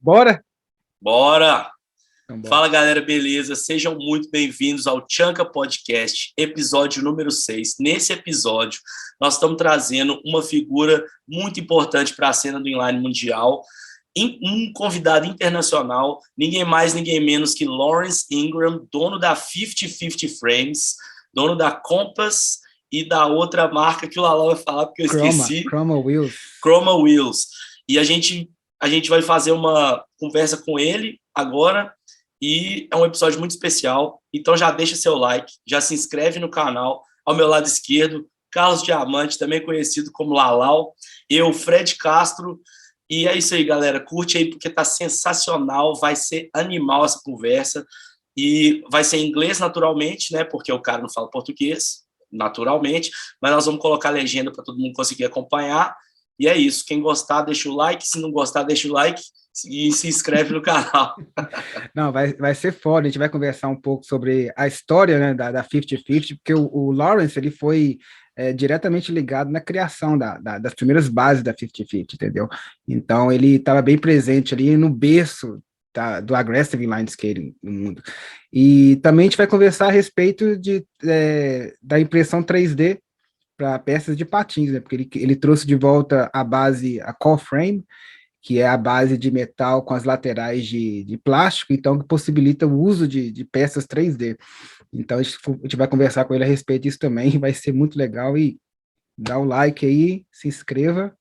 Bora? Bora! Então, bora. Fala, galera, beleza? Sejam muito bem-vindos ao Tchanka Podcast, episódio número 6. Nesse episódio, nós estamos trazendo uma figura muito importante para a cena do inline mundial, um convidado internacional, ninguém mais, ninguém menos que Lawrence Ingraham, dono da 50-50 Frames, dono da Compass e da outra marca que o Lala vai falar, porque eu esqueci. Chroma Wheels. Chroma Wheels. E a gente vai fazer uma conversa com ele agora, e é um episódio muito especial. Então já deixa seu like, já se inscreve no canal. Ao meu lado esquerdo, Carlos Diamante, também conhecido como Lalau, eu, Fred Castro. E é isso aí, galera. Curte aí, porque tá sensacional. Vai ser animal essa conversa. E vai ser em inglês, naturalmente, né? Porque o cara não fala português, naturalmente. Mas nós vamos colocar legenda para todo mundo conseguir acompanhar. E é isso. Quem gostar, deixa o like. Se não gostar, deixa o like. E se inscreve no canal. Não, vai ser foda. A gente vai conversar um pouco sobre a história, né, da 50-50, porque o Lawrence, ele foi diretamente ligado na criação das primeiras bases da 50-50, entendeu? Então, ele estava bem presente ali no berço do aggressive inline skating no mundo. E também a gente vai conversar a respeito da impressão 3D para peças de patins, né? Porque ele trouxe de volta a base, a core frame, que é a base de metal com as laterais de plástico, então que possibilita o uso de peças 3D. Então a gente vai conversar com ele a respeito disso também, vai ser muito legal. E dá o like aí, se inscreva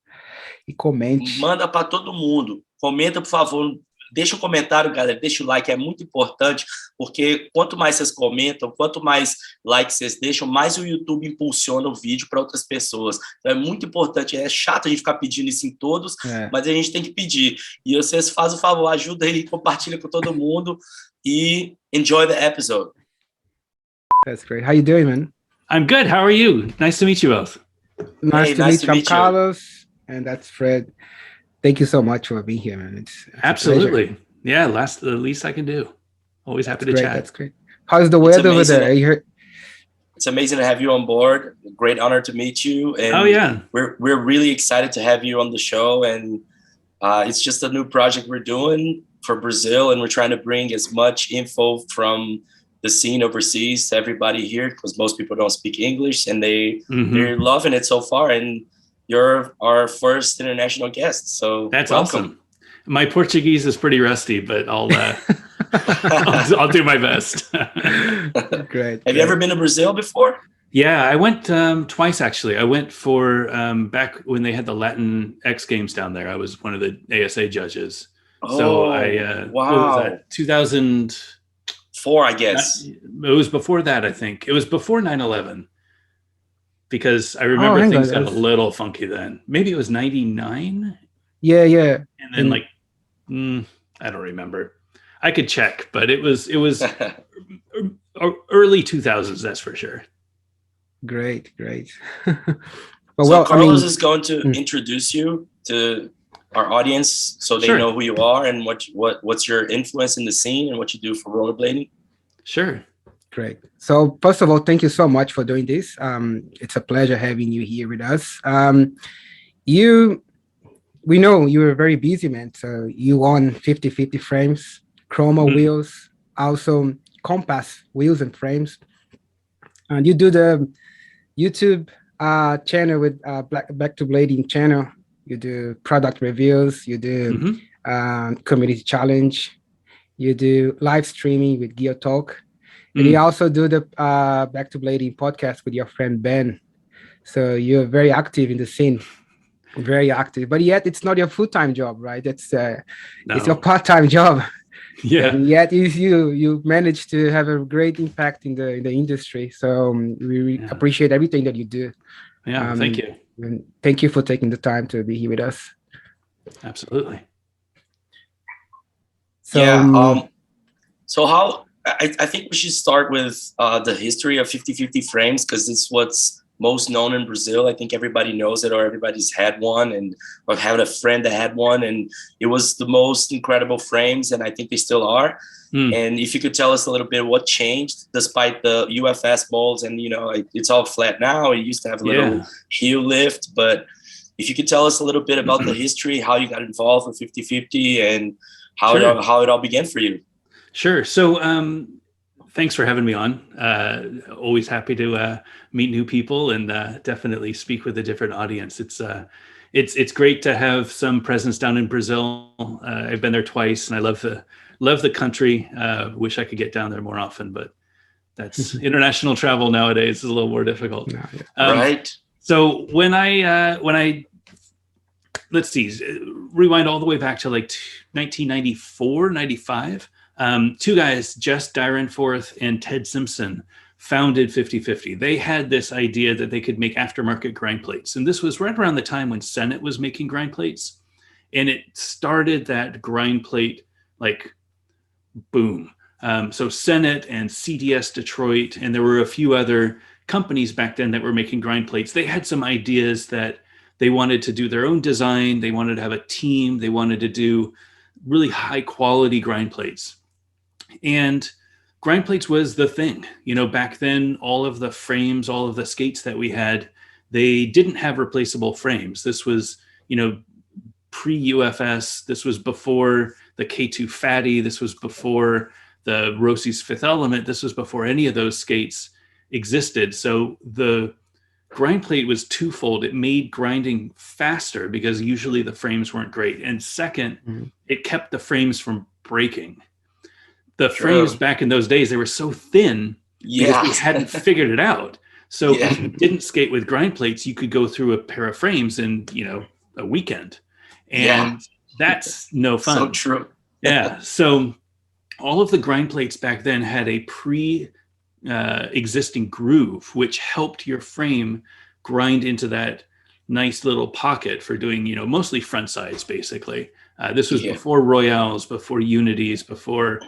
e comente. Manda para todo mundo. Comenta, por favor. Deixa um comentário, galera. Deixa o like, é muito importante, porque quanto mais vocês comentam, quanto mais likes vocês deixam, mais o YouTube impulsiona o vídeo para outras pessoas. Então é muito importante. É chato a gente ficar pedindo isso em todos, mas a gente tem que pedir. E vocês fazem o favor, ajuda aí, compartilha com todo mundo e enjoy the episode. That's great. How you doing, man? I'm good. How are you? Nice to meet you both. Nice to meet you. I'm Carlos, and that's Fred. Thank you so much for being here, man. It's absolutely. Yeah, the least I can do. Always happy to chat. That's great. How's the weather over there? It's amazing to have you on board. Great honor to meet you. And we're really excited to have you on the show. And it's just a new project we're doing for Brazil, and we're trying to bring as much info from the scene overseas to everybody here, because most people don't speak English, and they're loving it so far. And you're our first international guest, so that's welcome. Awesome. My Portuguese is pretty rusty, but I'll I'll do my best. Great. Have you ever been to Brazil before? Yeah, I went twice actually. I went for back when they had the Latin X Games down there. I was one of the ASA judges. Oh, so I wow. What was that? 2004, I guess. It was before that, I think. It was before 9/11. Because I remember things got a little funky then. Maybe it was 99? Yeah. And then I don't remember. I could check, but it was early 2000s, that's for sure. Great. So Carlos is going to introduce you to our audience so they know who you are and what's your influence in the scene and what you do for rollerblading. Sure. Great. So first of all, thank you so much for doing this. It's a pleasure having you here with us. We know you were very busy, man. So you own 50-50 frames, Chroma Wheels, also Compass wheels and frames. And you do the YouTube channel with Back to Blading channel. You do product reviews. You do community challenge. You do live streaming with Gear Talk. And you also do the Back to Blading podcast with your friend Ben. So you're very active in the scene, very active. But yet it's not your full-time job, right? It's your part-time job. Yeah. And yet you managed to have a great impact in the industry. So we appreciate everything that you do. Yeah, thank you. And thank you for taking the time to be here with us. Absolutely. So, so how... I think we should start with the history of 50-50 frames, because it's what's most known in Brazil. I think everybody knows it, or everybody's had one, or having a friend that had one, and it was the most incredible frames, and I think they still are. And if you could tell us a little bit what changed despite the UFS molds, and it's all flat now. It used to have a little heel lift, but if you could tell us a little bit about the history, how you got involved with 50/50 and how, Sure. how it all began for you. Sure. So thanks for having me on. Always happy to meet new people and definitely speak with a different audience. It's great to have some presence down in Brazil. I've been there twice, and I love the country. Wish I could get down there more often, but that's international travel nowadays is a little more difficult. Right. So when I let's see, rewind all the way back to like 1994, 95. Two guys, Jess Dyrenforth and Ted Simpson, founded 50/50. They had this idea that they could make aftermarket grind plates. And this was right around the time when Sennett was making grind plates. And it started that grind plate like boom. So Sennett and CDS Detroit, and there were a few other companies back then that were making grind plates. They had some ideas that they wanted to do their own design. They wanted to have a team. They wanted to do really high quality grind plates. And grind plates was the thing. Back then, all of the frames, all of the skates that we had, they didn't have replaceable frames. This was, pre-UFS. This was before the K2 Fatty. This was before the Rossi's Fifth Element. This was before any of those skates existed. So the grind plate was twofold. It made grinding faster because usually the frames weren't great. And second, it kept the frames from breaking. The frames back in those days, they were so thin because we hadn't figured it out. So if you didn't skate with grind plates, you could go through a pair of frames in, a weekend. And that's no fun. So true. Yeah. So all of the grind plates back then had a existing groove, which helped your frame grind into that nice little pocket for doing, mostly front sides, basically. This was before Royales, before Unities, before,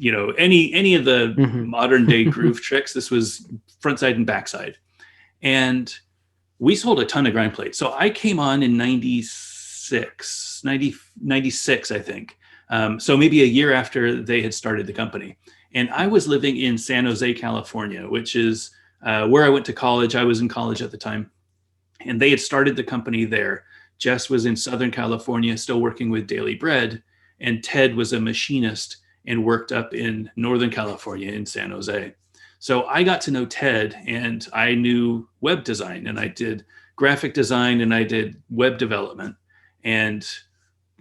any of the modern day groove tricks. This was front side and backside. And we sold a ton of grind plates. So I came on in 96, I think. So maybe a year after they had started the company. And I was living in San Jose, California, which is where I went to college. I was in college at the time. And they had started the company there. Jess was in Southern California, still working with Daily Bread. And Ted was a machinist and worked up in Northern California in San Jose. So I got to know Ted, and I knew web design, and I did graphic design, and I did web development. And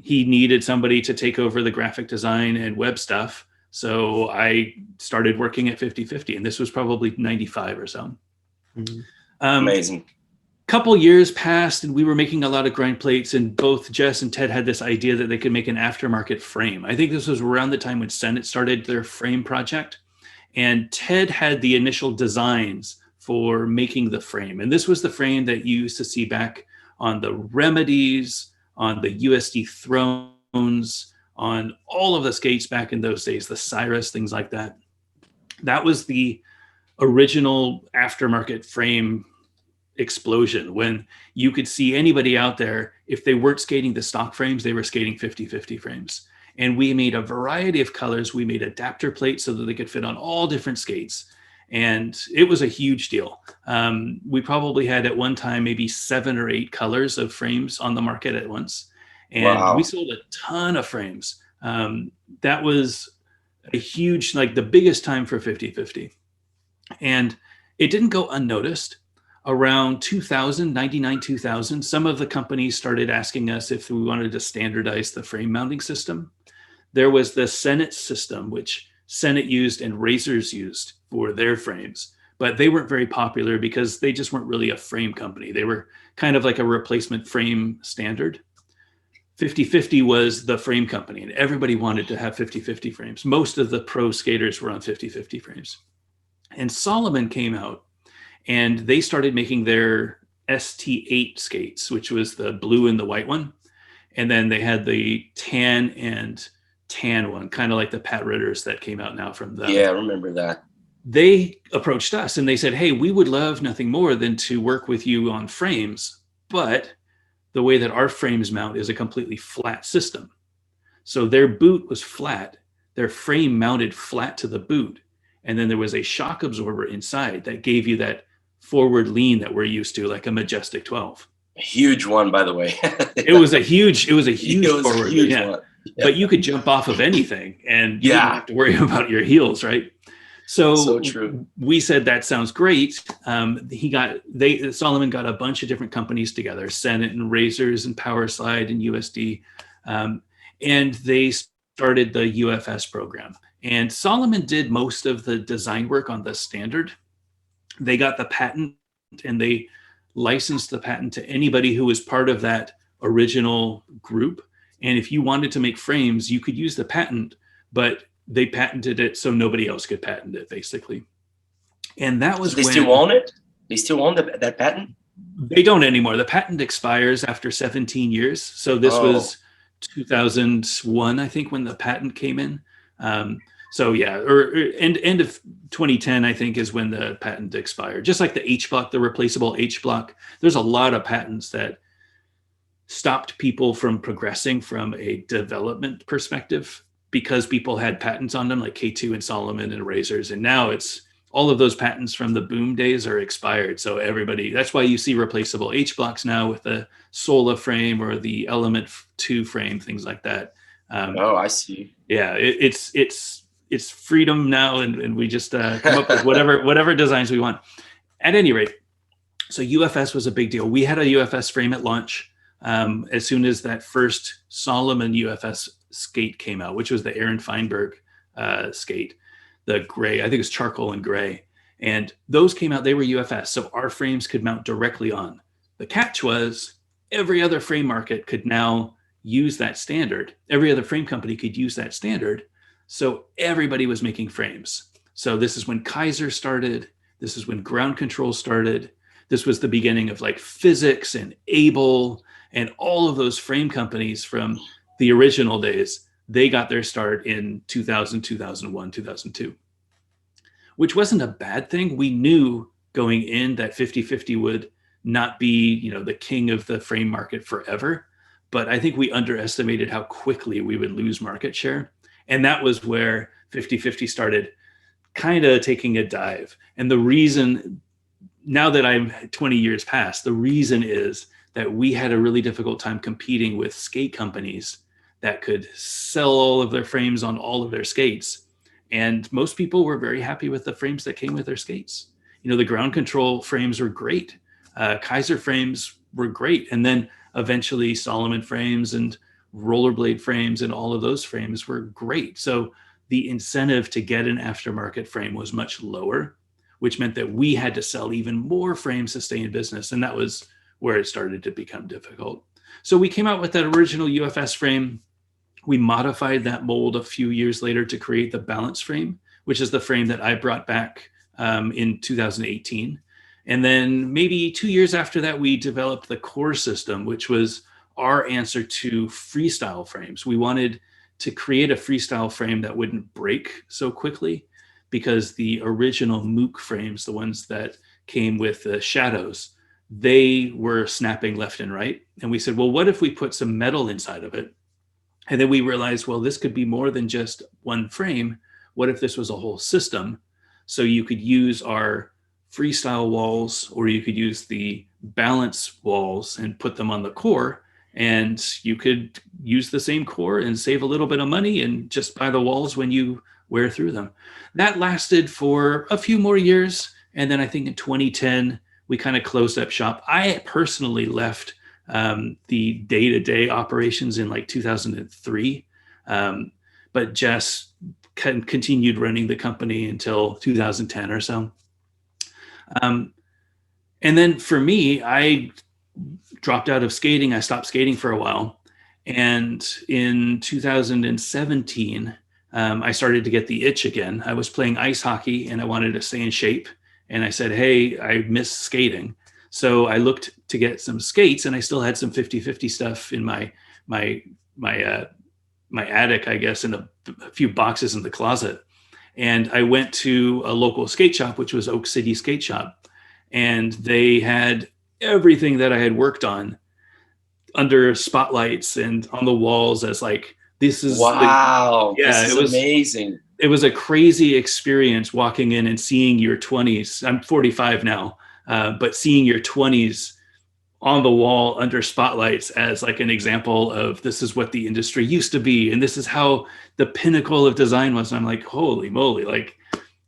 he needed somebody to take over the graphic design and web stuff. So I started working at 50/50, and this was probably 95 or so. Amazing. Couple years passed, and we were making a lot of grind plates, and both Jess and Ted had this idea that they could make an aftermarket frame. I think this was around the time when Sennett started their frame project, and Ted had the initial designs for making the frame. And this was the frame that you used to see back on the Remedies, on the USD Thrones, on all of the skates back in those days, the Cyrus, things like that. That was the original aftermarket frame explosion, when you could see anybody out there, if they weren't skating the stock frames, they were skating 50/50 frames. And we made a variety of colors. We made adapter plates so that they could fit on all different skates. And it was a huge deal. We probably had at one time maybe 7 or 8 colors of frames on the market at once. And we sold a ton of frames. That was a huge, like the biggest time for 50/50. And it didn't go unnoticed. Around 2000, 99, 2000, some of the companies started asking us if we wanted to standardize the frame mounting system. There was the Sennett system, which Sennett used and Razors used for their frames, but they weren't very popular because they just weren't really a frame company. They were kind of like a replacement frame standard. 50/50 was the frame company, and everybody wanted to have 50/50 frames. Most of the pro skaters were on 50/50 frames. And Solomon came out, and they started making their ST8 skates, which was the blue and the white one. And then they had the tan and tan one, kind of like the Pat Ritters that came out now from them. Yeah, I remember that. They approached us and they said, hey, we would love nothing more than to work with you on frames, but the way that our frames mount is a completely flat system. So their boot was flat. Their frame mounted flat to the boot. And then there was a shock absorber inside that gave you that forward lean that we're used to, like a Majestic 12. A huge one, by the way. It was a huge forward. A huge one. Yeah. But you could jump off of anything and you didn't have to worry about your heels, right? So true. We said that sounds great. Solomon got a bunch of different companies together, Senate and Razors and Powerslide and USD, and they started the UFS program. And Solomon did most of the design work on the standard. They got the patent and they licensed the patent to anybody who was part of that original group. And if you wanted to make frames, you could use the patent, but they patented it so nobody else could patent it, basically. And that was still own it? They still own that patent? They don't anymore. The patent expires after 17 years. So this was 2001, I think, when the patent came in. End of 2010, I think, is when the patent expired. Just like the H block, the replaceable H block. There's a lot of patents that stopped people from progressing from a development perspective because people had patents on them, like K2 and Solomon and Razors. And now it's all of those patents from the boom days are expired. So that's why you see replaceable H blocks now with the Sola frame or the Element 2 frame, things like that. I see. Yeah, it's freedom now, and we just come up with whatever designs we want. At any rate, so UFS was a big deal. We had a UFS frame at launch as soon as that first Solomon UFS skate came out, which was the Aaron Feinberg skate, the gray, I think it's charcoal and gray. And those came out, they were UFS, so our frames could mount directly on. The catch was every other frame market could now use that standard. Every other frame company could use that standard. So everybody was making frames. So this is when Kaiser started. This is when ground control started. This was the beginning of like physics and Able and all of those frame companies from the original days. They got their start in 2000, 2001, 2002, which wasn't a bad thing. We knew going in that 50-50 would not be, the king of the frame market forever. But I think we underestimated how quickly we would lose market share. And that was where 50-50 started kind of taking a dive. And the reason, now that I'm 20 years past, the reason is that we had a really difficult time competing with skate companies that could sell all of their frames on all of their skates. And most people were very happy with the frames that came with their skates. The ground control frames were great. Kaiser frames were great. And then eventually Solomon frames and rollerblade frames and all of those frames were great. So the incentive to get an aftermarket frame was much lower, which meant that we had to sell even more frames to stay in business. And that was where it started to become difficult. So we came out with that original UFS frame. We modified that mold a few years later to create the balance frame, which is the frame that I brought back in 2018. And then maybe 2 years after that, we developed the core system, which was our answer to freestyle frames. We wanted to create a freestyle frame that wouldn't break so quickly, because the original MOOC frames, the ones that came with the shadows, they were snapping left and right. And we said, well, what if we put some metal inside of it? And then we realized, well, this could be more than just one frame. What if this was a whole system? So you could use our freestyle walls, or you could use the balance walls and put them on the core, and you could use the same core and save a little bit of money and just buy the walls when you wear through them. That lasted for a few more years. And then I think in 2010, we kind of closed up shop. I personally left the day-to-day operations in like 2003, but Jess continued running the company until 2010 or so. And then for me, I dropped out of skating. I stopped skating for a while. And in 2017, I started to get the itch again. I was playing ice hockey and I wanted to stay in shape. And I said, hey, I miss skating. So I looked to get some skates, and I still had some 50-50 stuff in my attic, I guess, in a few boxes in the closet. And I went to a local skate shop, which was Oak City Skate Shop. And they had everything that I had worked on under spotlights and on the walls as like, this is wow. This is amazing. It was a crazy experience walking in and seeing your 20s. I'm 45 now, but seeing your 20s on the wall under spotlights as like an example of this is what the industry used to be. And this is how the pinnacle of design was. And I'm like, holy moly, like,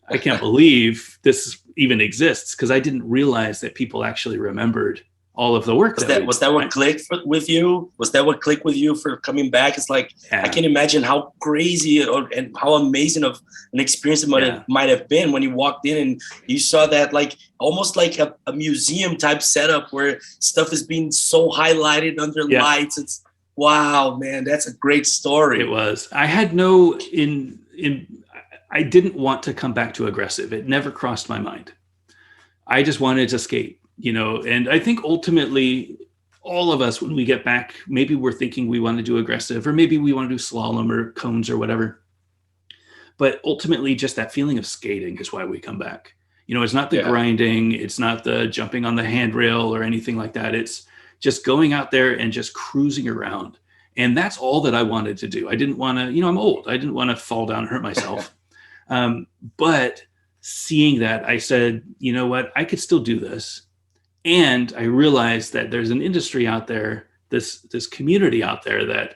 I can't believe this even exists, because I didn't realize that people actually remembered all of the work. Was that what clicked with you? Was that what clicked with you for coming back? It's like, I can imagine how crazy and how amazing of an experience it might have been when you walked in and you saw that, like almost like a museum type setup where stuff is being so highlighted under lights. It's wow, man, that's a great story. It was. I had I didn't want to come back to aggressive. It never crossed my mind. I just wanted to skate. And I think ultimately all of us, when we get back, maybe we're thinking we want to do aggressive, or maybe we want to do slalom or cones or whatever. But ultimately just that feeling of skating is why we come back. It's not the grinding. It's not the jumping on the handrail or anything like that. It's just going out there and just cruising around. And that's all that I wanted to do. I didn't want to, I'm old. I didn't want to fall down and hurt myself. But seeing that, I said, you know what, I could still do this. And I realized that there's an industry out there, this community out there that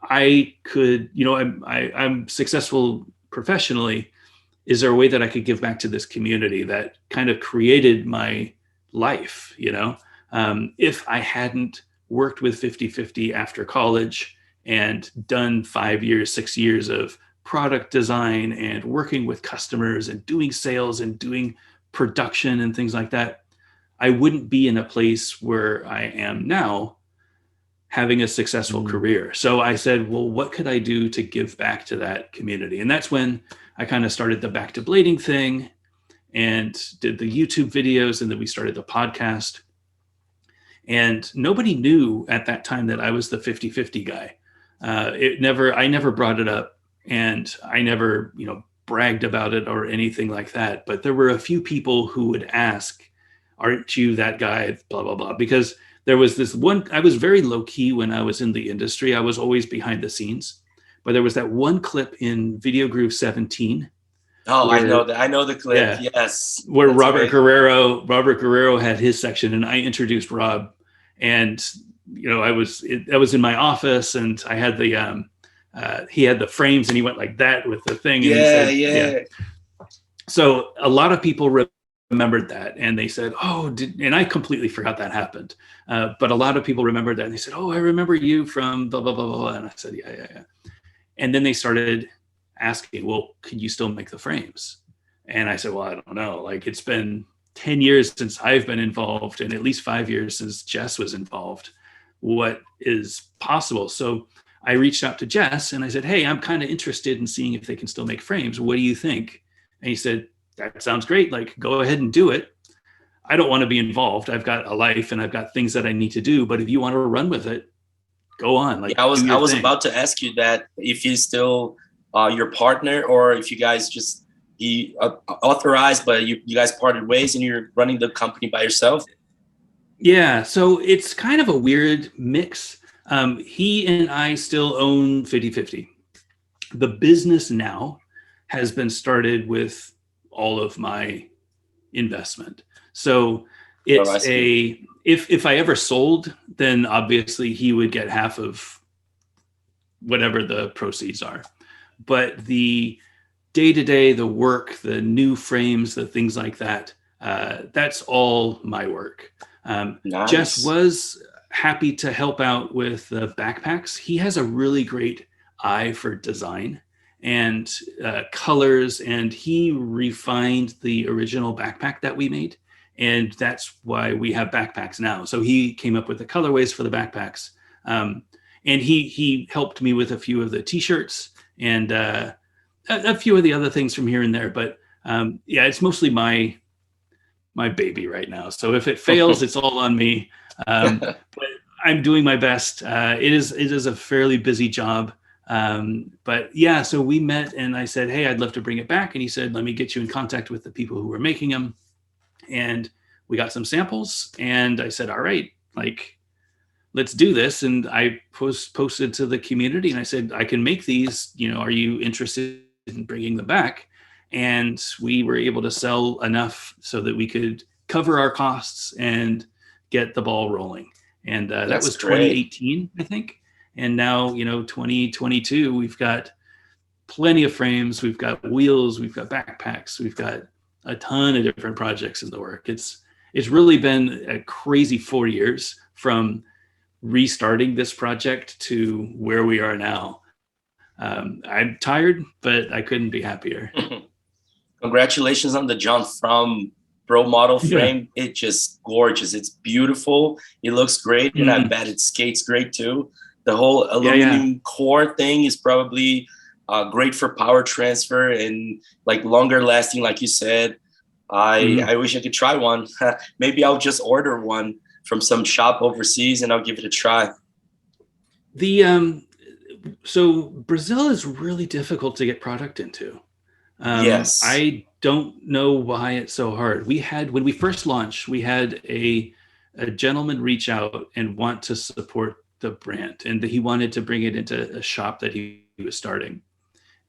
I could, I'm successful professionally. Is there a way that I could give back to this community that kind of created my life? If I hadn't worked with 50/50 after college and done 5 years, 6 years of product design and working with customers and doing sales and doing production and things like that, I wouldn't be in a place where I am now, having a successful career. So I said, well, what could I do to give back to that community? And that's when I kind of started the back to blading thing and did the YouTube videos. And then we started the podcast. And nobody knew at that time that I was the 50/50 guy. I never brought it up, and I never, bragged about it or anything like that. But there were a few people who would ask, aren't you that guy, blah, blah, blah. Because there was this one, I was very low key when I was in the industry. I was always behind the scenes, but there was that one clip in Video Groove 17. Oh, I know that. I know the clip. Yeah, yes. Where Robert Guerrero had his section, and I introduced Rob, and, that was in my office, and I had he had the frames, and he went like that with the thing. And he said, So a lot of people remembered that, and they said, and I completely forgot that happened. But a lot of people remembered that, and they said, I remember you from blah, blah, blah, blah. And I said, yeah. And then they started asking, well, can you still make the frames? And I said, well, I don't know. Like, it's been 10 years since I've been involved, and at least 5 years since Jess was involved. What is possible? So I reached out to Jess and I said, hey, I'm kind of interested in seeing if they can still make frames. What do you think? And he said, that sounds great. Like, go ahead and do it. I don't want to be involved. I've got a life and I've got things that I need to do. But if you want to run with it, go on. Like, I was about to ask you that, if he's still your partner, or if you guys just authorized, but you guys parted ways and you're running the company by yourself. Yeah. So it's kind of a weird mix. He and I still own 50/50. The business now has been started with all of my investment. So it's if I ever sold, then obviously he would get half of whatever the proceeds are. But the day-to-day, the work, the new frames, the things like that, that's all my work. Nice. Jess was happy to help out with the backpacks. He has a really great eye for design and colors, and he refined the original backpack that we made, and that's why we have backpacks now. So he came up with the colorways for the backpacks, and he helped me with a few of the t-shirts and a few of the other things from here and there. But it's mostly my baby right now. So if it fails, it's all on me. But I'm doing my best. It is a fairly busy job. But yeah, so we met and I said, hey, I'd love to bring it back. And he said, let me get you in contact with the people who were making them. And we got some samples and I said, all right, like, let's do this. And I posted to the community and I said, I can make these, are you interested in bringing them back? And we were able to sell enough so that we could cover our costs and get the ball rolling. And that was 2018, I think. And now, 2022, we've got plenty of frames. We've got wheels. We've got backpacks. We've got a ton of different projects in the work. It's really been a crazy 4 years from restarting this project to where we are now. I'm tired, but I couldn't be happier. Congratulations on the jump from Pro model frame. Yeah. It's just gorgeous. It's beautiful. It looks great. And I bet it skates great too. The whole aluminum core thing is probably great for power transfer and like longer lasting, like you said. I wish I could try one. Maybe I'll just order one from some shop overseas and I'll give it a try. So Brazil is really difficult to get product into. Yes. I don't know why it's so hard. When we first launched, we had a gentleman reach out and want to support the brand, and he wanted to bring it into a shop that he was starting.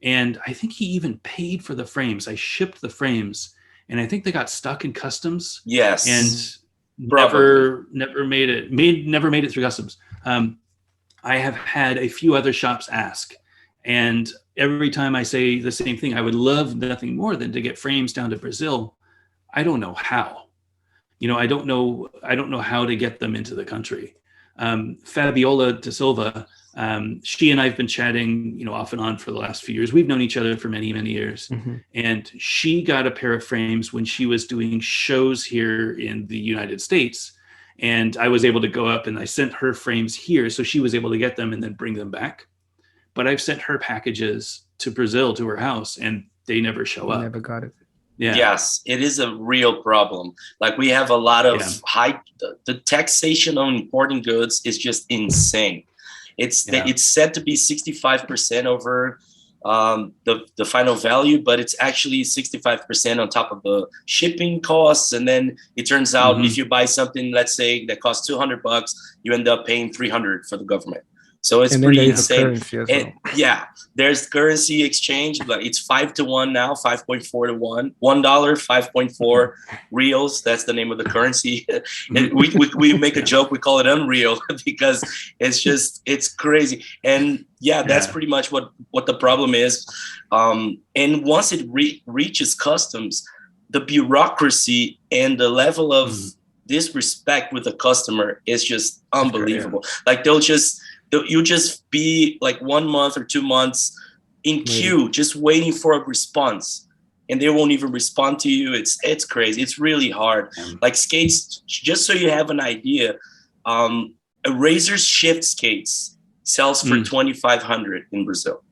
And I think he even paid for the frames. I shipped the frames, and I think they got stuck in customs. Yes. And never made it through customs. I have had a few other shops ask, and every time I say the same thing, I would love nothing more than to get frames down to Brazil. I don't know how. I don't know how to get them into the country. Fabiola da Silva, she and I have been chatting, off and on for the last few years. We've known each other for many, many years. And she got a pair of frames when she was doing shows here in the United States. And I was able to go up and I sent her frames here. So she was able to get them and then bring them back. But I've sent her packages to Brazil, to her house, and they never show up. Never got it. Yeah. Yes, it is a real problem. Like we have a lot of the taxation on importing goods is just insane. It's said to be 65% over the final value, but it's actually 65% on top of the shipping costs. And then it turns out if you buy something, let's say that costs $200, you end up paying $300 for the government. So it's pretty insane. And there's currency exchange, but it's 5 to 1 now, 5.4 to 1, $1, 5.4 reals. That's the name of the currency. And we make a joke, we call it unreal because it's crazy. And that's pretty much what the problem is. And once it reaches customs, the bureaucracy and the level of disrespect with the customer is just unbelievable. Like you'll just be like 1 month or 2 months in queue, just waiting for a response, and they won't even respond to you. It's crazy. It's really hard. Like skates, just so you have an idea, a Razor Shift skates sells for $2,500 in Brazil.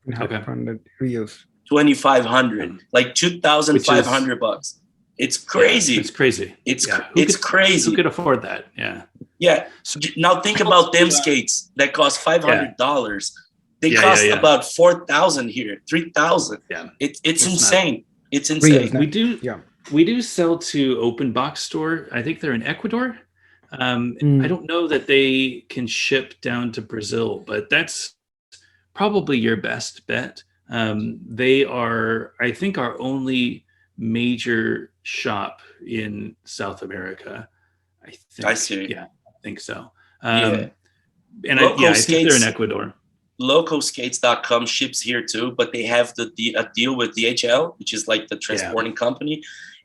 Okay. 2,500, like $2,500. It's crazy. It's crazy. It's crazy. Who could afford that? Yeah. Yeah. So, now think about them skates that cost $500. They cost about $4,000 here, $3,000. Yeah. It's insane. It's insane. We do sell to Open Box Store. I think they're in Ecuador. I don't know that they can ship down to Brazil, but that's probably your best bet. They are, I think, our only major shop in South America. I see. Yeah, I think so. And I think they're in Ecuador. Locoskates.com ships here too, but they have a deal with DHL, which is like the transporting company.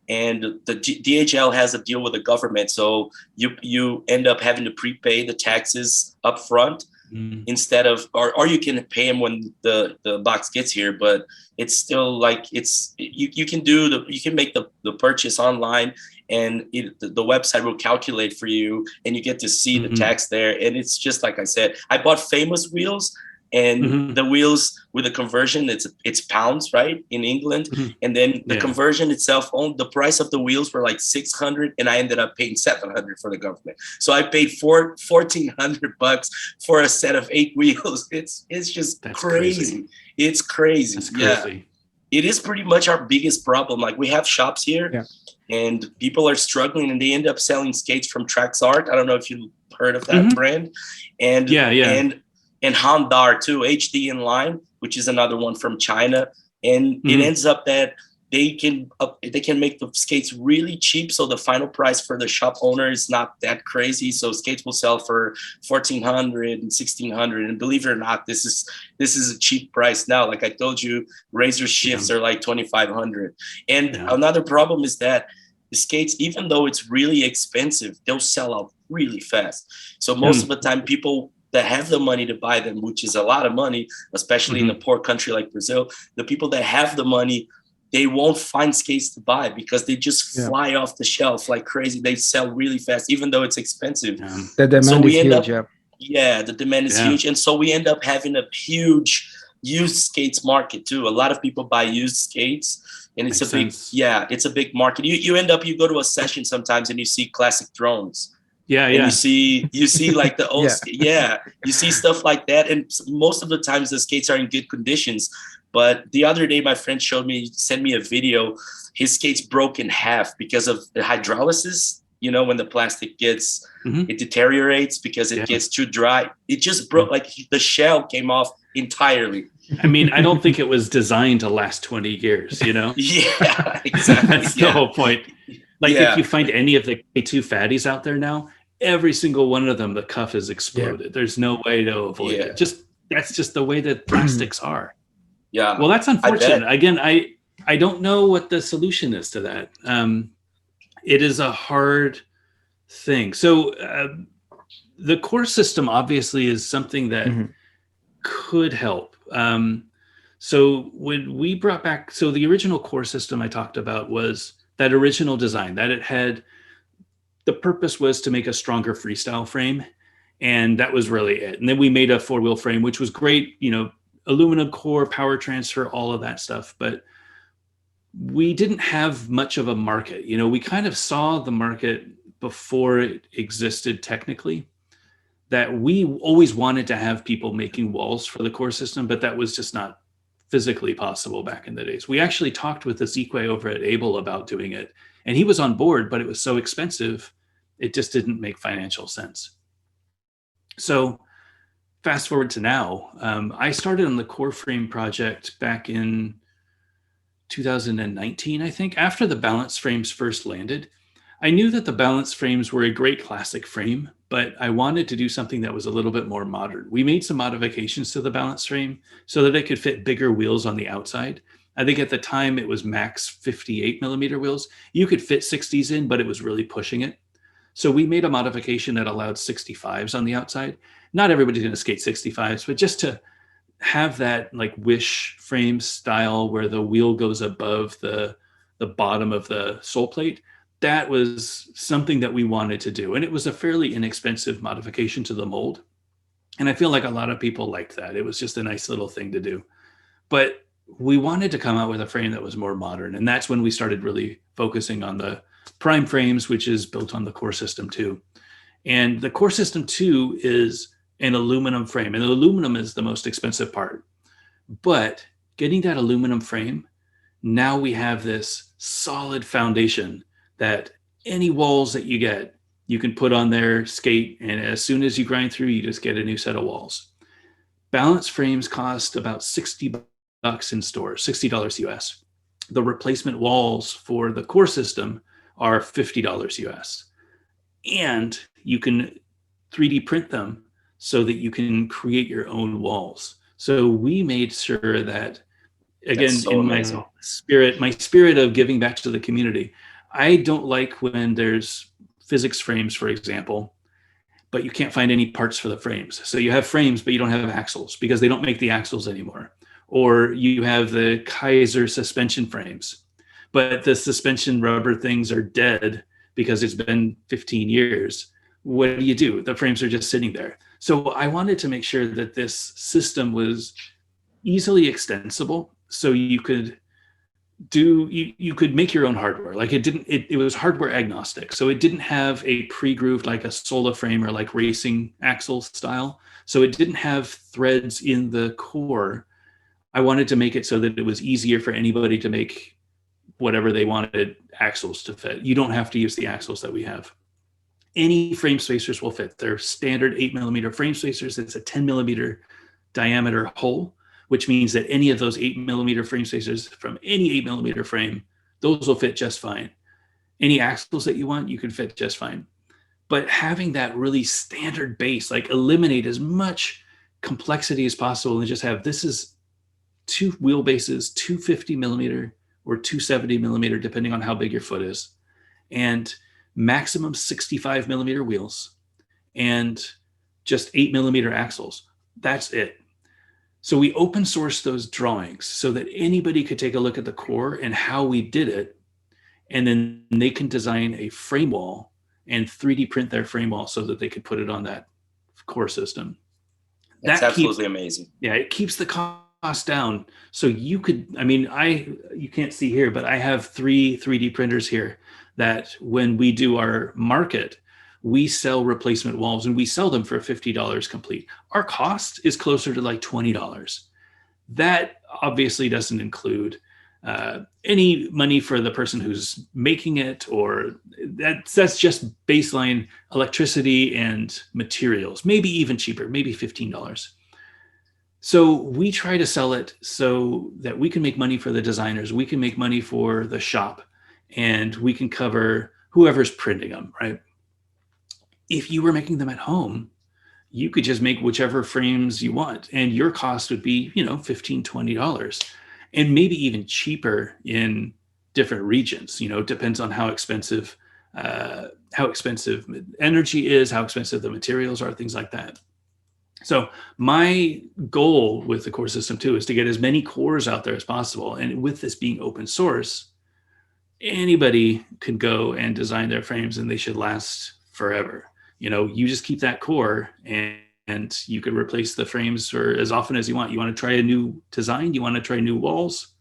And the DHL has a deal with the government. So you end up having to prepay the taxes up front instead of, or you can pay them when the box gets here, but it's still like you can make the purchase online, and the website will calculate for you, and you get to see the tax there. And it's just like I said, I bought Famous wheels, and the wheels with the conversion, it's pounds, right, in England, and then the conversion itself, the price of the wheels were like $600, and I ended up paying $700 for the government. So I paid $1,400 for a set of 8 wheels. It's just crazy. It's crazy. That's crazy. It is pretty much our biggest problem. Like we have shops here, and people are struggling, and they end up selling skates from Traxart. I don't know if you heard of that brand, and and Handar too, HD Inline, which is another one from China. And it ends up that they can make the skates really cheap, so the final price for the shop owner is not that crazy. So skates will sell for $1,400 and $1,600, and believe it or not, this is a cheap price now. Like I told you, razor shifts are like $2,500. And another problem is that the skates, even though it's really expensive, they'll sell out really fast. So most of the time, people that have the money to buy them, which is a lot of money, especially in a poor country like Brazil, the people that have the money, they won't find skates to buy because they just fly off the shelf like crazy. They sell really fast, even though it's expensive. The demand is huge. The demand is huge. And so we end up having a huge used skates market too. A lot of people buy used skates, and it's it's a big market. You go to a session sometimes and you see classic drones. You see like the old, you see stuff like that. And most of the times the skates are in good conditions. But the other day, my friend sent me a video. His skates broke in half because of the hydrolysis. You know, when the plastic it deteriorates because it gets too dry. It just broke, like the shell came off entirely. I mean, I don't think it was designed to last 20 years, you know? Yeah, exactly. That's the whole point. Like if you find any of the K2 fatties out there now, every single one of them, the cuff is exploded. There's no way to avoid it. That's just the way that plastics are. Yeah. Well, that's unfortunate. Again, I don't know what the solution is to that. It is a hard thing. So the core system obviously is something that could help. So when we brought back, so the original core system I talked about was that original design that it had. The purpose was to make a stronger freestyle frame, and that was really it. And then we made a 4-wheel frame, which was great, you know, aluminum core, power transfer, all of that stuff. But we didn't have much of a market. You know, we kind of saw the market before it existed technically, that we always wanted to have people making walls for the core system, but that was just not physically possible back in the days. We actually talked with Ezequiel over at Able about doing it, and he was on board, but it was so expensive, it just didn't make financial sense. So fast forward to now, I started on the core frame project back in 2019, I think. After the balance frames first landed, I knew that the balance frames were a great classic frame, but I wanted to do something that was a little bit more modern. We made some modifications to the balance frame so that it could fit bigger wheels on the outside. I think at the time it was max 58 millimeter wheels. You could fit 60s in, but it was really pushing it. So we made a modification that allowed 65s on the outside. Not everybody's going to skate 65s, but just to have that like wish frame style where the wheel goes above the bottom of the sole plate, that was something that we wanted to do. And it was a fairly inexpensive modification to the mold. And I feel like a lot of people liked that. It was just a nice little thing to do. But we wanted to come out with a frame that was more modern. And that's when we started really focusing on the prime frames, which is built on the core system 2. And the core system 2 is an aluminum frame. And the aluminum is the most expensive part. But getting that aluminum frame, now we have this solid foundation that any walls that you get, you can put on there, skate, and as soon as you grind through, you just get a new set of walls. Balance frames cost about $60 in stores, $60 US. The replacement walls for the core system are $50 US. And you can 3D print them so that you can create your own walls. So we made sure that, again, so in my spirit of giving back to the community, I don't like when there's physics frames, for example, but you can't find any parts for the frames. So you have frames, but you don't have axles because they don't make the axles anymore. Or you have the Kaiser suspension frames, but the suspension rubber things are dead because it's been 15 years. What do? The frames are just sitting there. So I wanted to make sure that this system was easily extensible so you could you could make your own hardware. Like it was hardware agnostic. So it didn't have a pre-grooved like a Sola frame or like racing axle style. So it didn't have threads in the core. I wanted to make it so that it was easier for anybody to make whatever they wanted axles to fit. You don't have to use the axles that we have. Any frame spacers will fit. They're standard 8 millimeter frame spacers. It's a 10 millimeter diameter hole, which means that any of those 8mm frame spacers from any 8mm frame, those will fit just fine. Any axles that you want, you can fit just fine. But having that really standard base, like eliminate as much complexity as possible and just have, this is 2 wheelbases, 250mm or 270mm, depending on how big your foot is, and maximum 65mm wheels and just 8mm axles. That's it. So we open sourced those drawings so that anybody could take a look at the core and how we did it. And then they can design a frame wall and 3D print their frame wall so that they could put it on that core system. That's absolutely amazing. Yeah, it keeps the cost down. So you could, I mean, you can't see here, but I have 3 3D printers here that when we do our market, we sell replacement walls and we sell them for $50 complete. Our cost is closer to like $20. That obviously doesn't include any money for the person who's making it, or that's just baseline electricity and materials, maybe even cheaper, maybe $15. So we try to sell it so that we can make money for the designers, we can make money for the shop, and we can cover whoever's printing them, right? If you were making them at home, you could just make whichever frames you want, and your cost would be, $15, $20. And maybe even cheaper in different regions. It depends on how expensive energy is, how expensive the materials are, things like that. So my goal with the core system too is to get as many cores out there as possible. And with this being open source, anybody can go and design their frames and they should last forever. You just keep that core and you could replace the frames for as often as you want. You want to try a new design? You want to try new walls?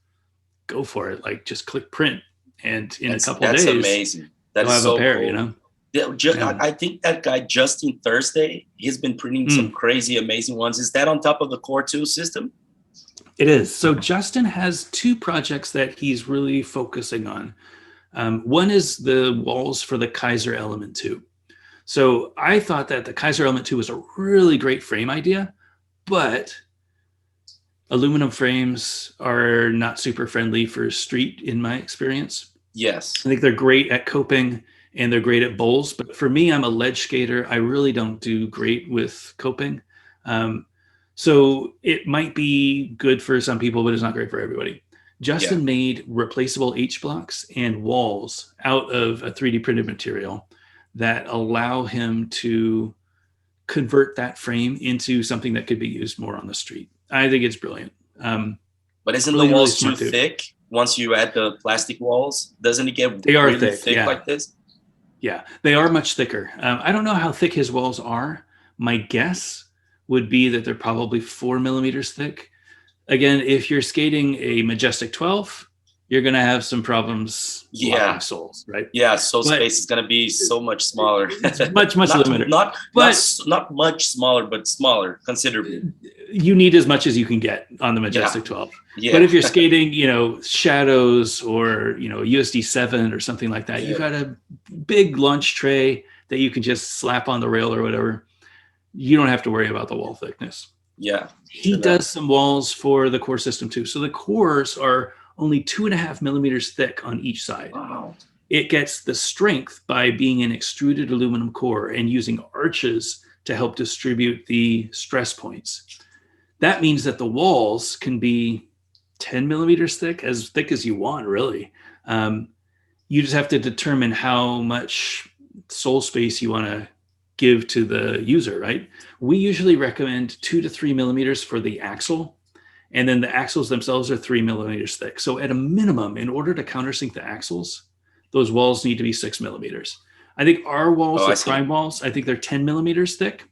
Go for it. Like, just click print, and in a couple of days, that's amazing. That is so cool. Yeah. I think that guy Justin Thursday, he's been printing some crazy, amazing ones. Is that on top of the Core 2 system? It is. So Justin has 2 projects that he's really focusing on. One is the walls for the Kaiser Element 2. So I thought that the Kaiser Element 2 was a really great frame idea, but aluminum frames are not super friendly for street, in my experience. Yes. I think they're great at coping and they're great at bowls, but for me, I'm a ledge skater. I really don't do great with coping. So it might be good for some people, but it's not great for everybody. Justin made replaceable H blocks and walls out of a 3D printed material that allow him to convert that frame into something that could be used more on the street. I think it's brilliant. But isn't really, the walls really too thick once you add the plastic walls? Doesn't it get really thick like this? Yeah, they are much thicker. I don't know how thick his walls are. My guess would be that they're probably 4 millimeters thick. Again, if you're skating a Majestic 12, you're going to have some problems locking soles, right? Yeah, sole space is going to be so much smaller. It's much limited. Not much smaller, but smaller considerably. You need as much as you can get on the Majestic 12. Yeah. But if you're skating, Shadows or, USD 7 or something like that, you've got a big lunch tray that you can just slap on the rail or whatever. You don't have to worry about the wall thickness. Yeah. He does some walls for the core system too. So the cores are only 2.5 millimeters thick on each side. Wow. It gets the strength by being an extruded aluminum core and using arches to help distribute the stress points. That means that the walls can be 10 millimeters thick as you want, really. You just have to determine how much sole space you want to give to the user, right? We usually recommend 2 to 3 millimeters for the axle. And then the axles themselves are 3 millimeters thick. So at a minimum, in order to countersink the axles, those walls need to be 6 millimeters. I think our walls, the prime walls, I think they're 10 millimeters thick.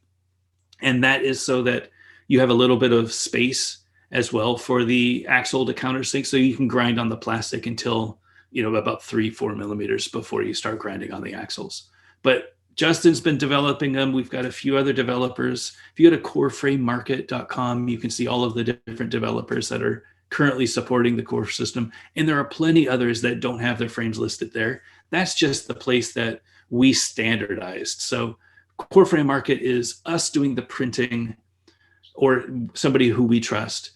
And that is so that you have a little bit of space as well for the axle to countersink. So you can grind on the plastic until, about 3-4 millimeters before you start grinding on the axles. But Justin's been developing them. We've got a few other developers. If you go to coreframemarket.com, you can see all of the different developers that are currently supporting the core system. And there are plenty others that don't have their frames listed there. That's just the place that we standardized. So Core Frame Market is us doing the printing, or somebody who we trust,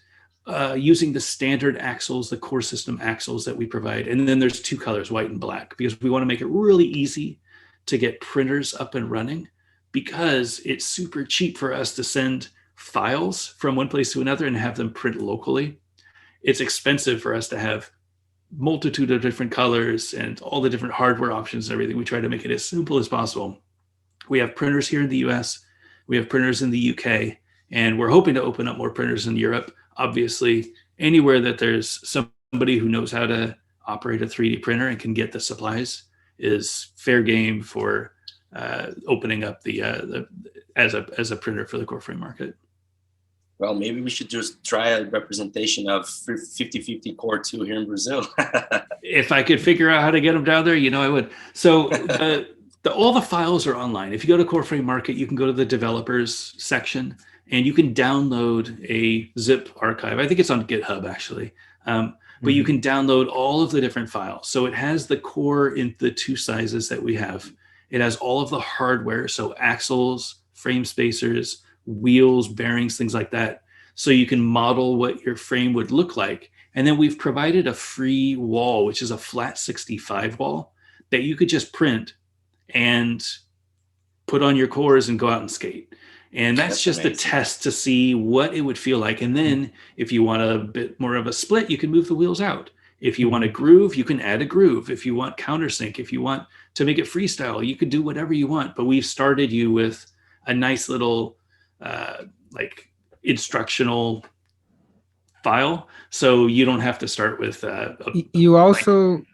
using the standard axles, the core system axles that we provide. And then there's two colors, white and black, because we want to make it really easy to get printers up and running, because it's super cheap for us to send files from one place to another and have them print locally. It's expensive for us to have multitude of different colors and all the different hardware options and everything. We try to make it as simple as possible. We have printers here in the US, we have printers in the UK, and we're hoping to open up more printers in Europe. Obviously, anywhere that there's somebody who knows how to operate a 3D printer and can get the supplies is fair game for opening up the as a printer for the core frame market. Well, maybe we should just try a representation of 50/50 Core 2 here in Brazil. If I could figure out how to get them down there, I would. So all the files are online. If you go to Core Frame Market, you can go to the developers section and you can download a zip archive. I think it's on GitHub, actually. But you can download all of the different files. So it has the core in the two sizes that we have. It has all of the hardware, so axles, frame spacers, wheels, bearings, things like that. So you can model what your frame would look like. And then we've provided a free wall, which is a flat 65 wall that you could just print and put on your cores and go out and skate. And that's just amazing. A test to see what it would feel like. And then if you want a bit more of a split, you can move the wheels out. If you want a groove, you can add a groove. If you want countersink, if you want to make it freestyle, you could do whatever you want. But we've started you with a nice little instructional file, so you don't have to start with you also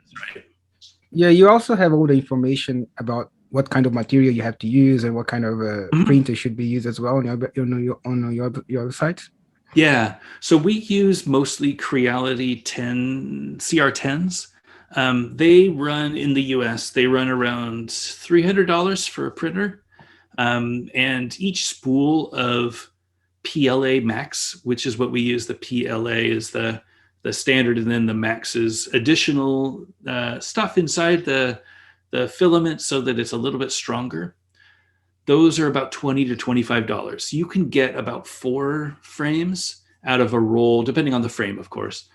have all the information about what kind of material you have to use and what kind of printer should be used as well on your sites. Yeah, so we use mostly Creality 10 CR10s. They run in the US, they run around $300 for a printer. And each spool of PLA Max, which is what we use, the PLA is the standard, and then the Max is additional stuff inside the filament so that it's a little bit stronger. Those are about $20 to $25. You can get about 4 frames out of a roll, depending on the frame, of course,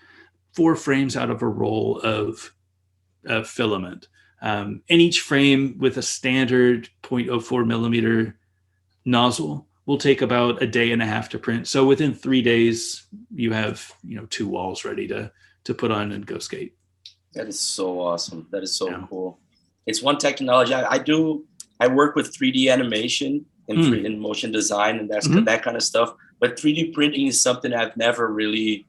4 frames out of a roll of filament. And each frame with a standard 0.04 millimeter nozzle will take about a day and a half to print. So within 3 days, you have 2 walls ready to put on and go skate. That is so awesome. That is so cool. It's one technology I work with 3D animation and motion design and that kind of stuff. But 3D printing is something I've never really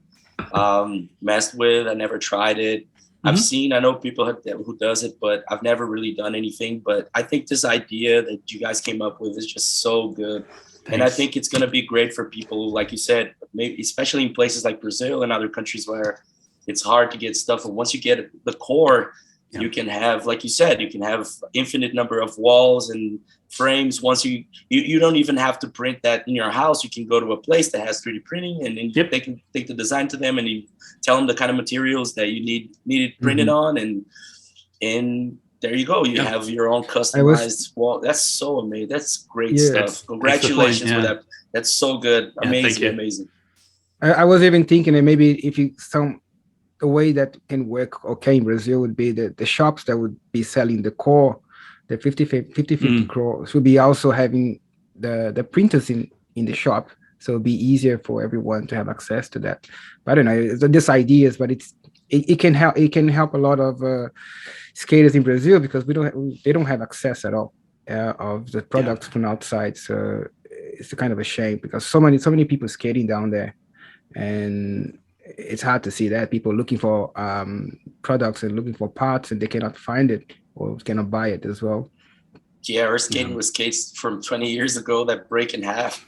messed with. I never tried it. I know people who does it, but I've never really done anything. But I think this idea that you guys came up with is just so good. Thanks. And I think it's going to be great for people, like you said, maybe especially in places like Brazil and other countries where it's hard to get stuff. And once you get the core, you can have, like you said, you can have infinite number of walls and frames. Once you don't even have to print that in your house. You can go to a place that has 3D printing, and then they can take the design to them, and you tell them the kind of materials that you need it printed on, and there you go. You have your own customized wall. That's so amazing. That's great stuff. Congratulations for that. That's so good. Amazing. I was even thinking that maybe if a way that can work okay in Brazil would be the shops that would be selling the core, the 50/50 core, should be also having the printers in the shop, so it'd be easier for everyone to have access to that. But I don't know, it's just ideas, but it can help a lot of skaters in Brazil, because they don't have access at all of the products from outside. So it's a kind of a shame, because so many people skating down there, and it's hard to see that people looking for products and looking for parts, and they cannot find it or cannot buy it as well. Yeah, we're skating with skates from 20 years ago that break in half.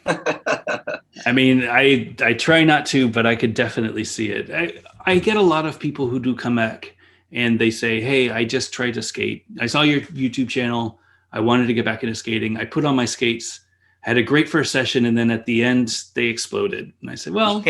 I mean, I try not to, but I could definitely see it. I get a lot of people who do come back and they say, hey, I just tried to skate. I saw your YouTube channel. I wanted to get back into skating. I put on my skates, had a great first session, and then at the end, they exploded. And I said, well,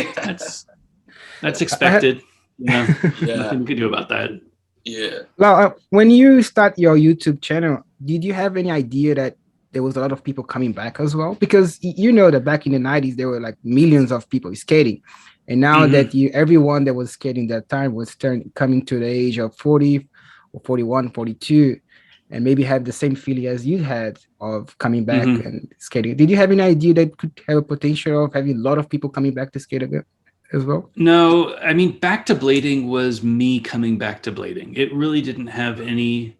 that's expected. Nothing we can do about that. Yeah. Well, when you start your YouTube channel, did you have any idea that there was a lot of people coming back as well, because you know that back in the 90s there were like millions of people skating, and now that everyone that was skating that time was coming to the age of 40 or 41, 42, and maybe have the same feeling as you had of coming back and skating. Did you have any idea that could have a potential of having a lot of people coming back to skate again as well? No, I mean, back to blading was me coming back to blading. It really didn't have any,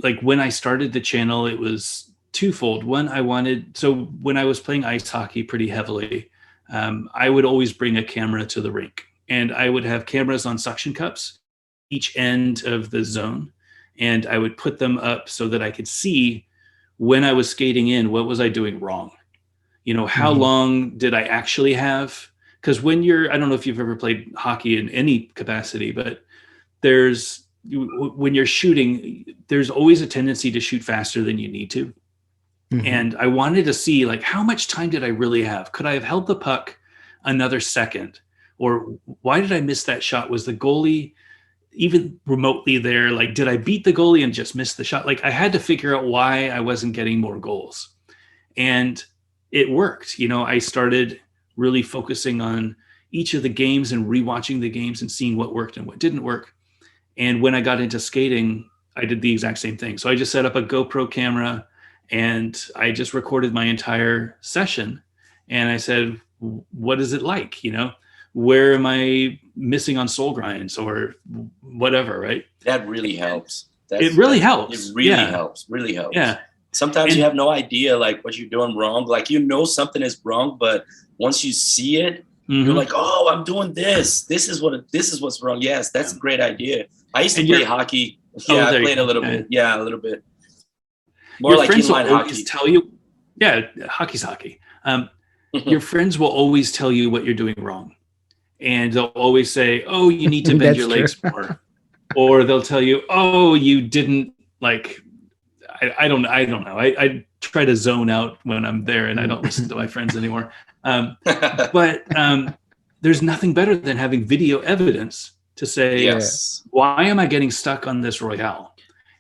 like when I started the channel, it was twofold. One, when I was playing ice hockey pretty heavily, I would always bring a camera to the rink, and I would have cameras on suction cups, each end of the zone. And I would put them up so that I could see when I was skating in, what was I doing wrong? You know, how long did I actually have? Because when I don't know if you've ever played hockey in any capacity, but when you're shooting, there's always a tendency to shoot faster than you need to. And I wanted to see, like, how much time did I really have? Could I have held the puck another second? Or why did I miss that shot? Was the goalie even remotely there? Like, did I beat the goalie and just miss the shot? Like, I had to figure out why I wasn't getting more goals. And it worked. You know, I started really focusing on each of the games and rewatching the games and seeing what worked and what didn't work. And when I got into skating, I did the exact same thing. So I just set up a GoPro camera and I just recorded my entire session. And I said, what is it like? You know, where am I missing on soul grinds or whatever, right? That really helps. It really helps. It really helps. Really helps. Yeah. Sometimes you have no idea like what you're doing wrong. Like, you know, something is wrong, but once you see it, you're like, oh, I'm doing this. This is what's wrong. Yes, that's a great idea. I used to play hockey. Yeah, I played a little bit. Yeah, a little bit. More your like friends inline will hockey. always tell you, hockey's hockey. Your friends will always tell you what you're doing wrong. And they'll always say, oh, you need to bend your legs more. Or they'll tell you, oh, you didn't, like, I don't know. I try to zone out when I'm there and I don't listen to my friends anymore. But there's nothing better than having video evidence to say, why am I getting stuck on this Royale?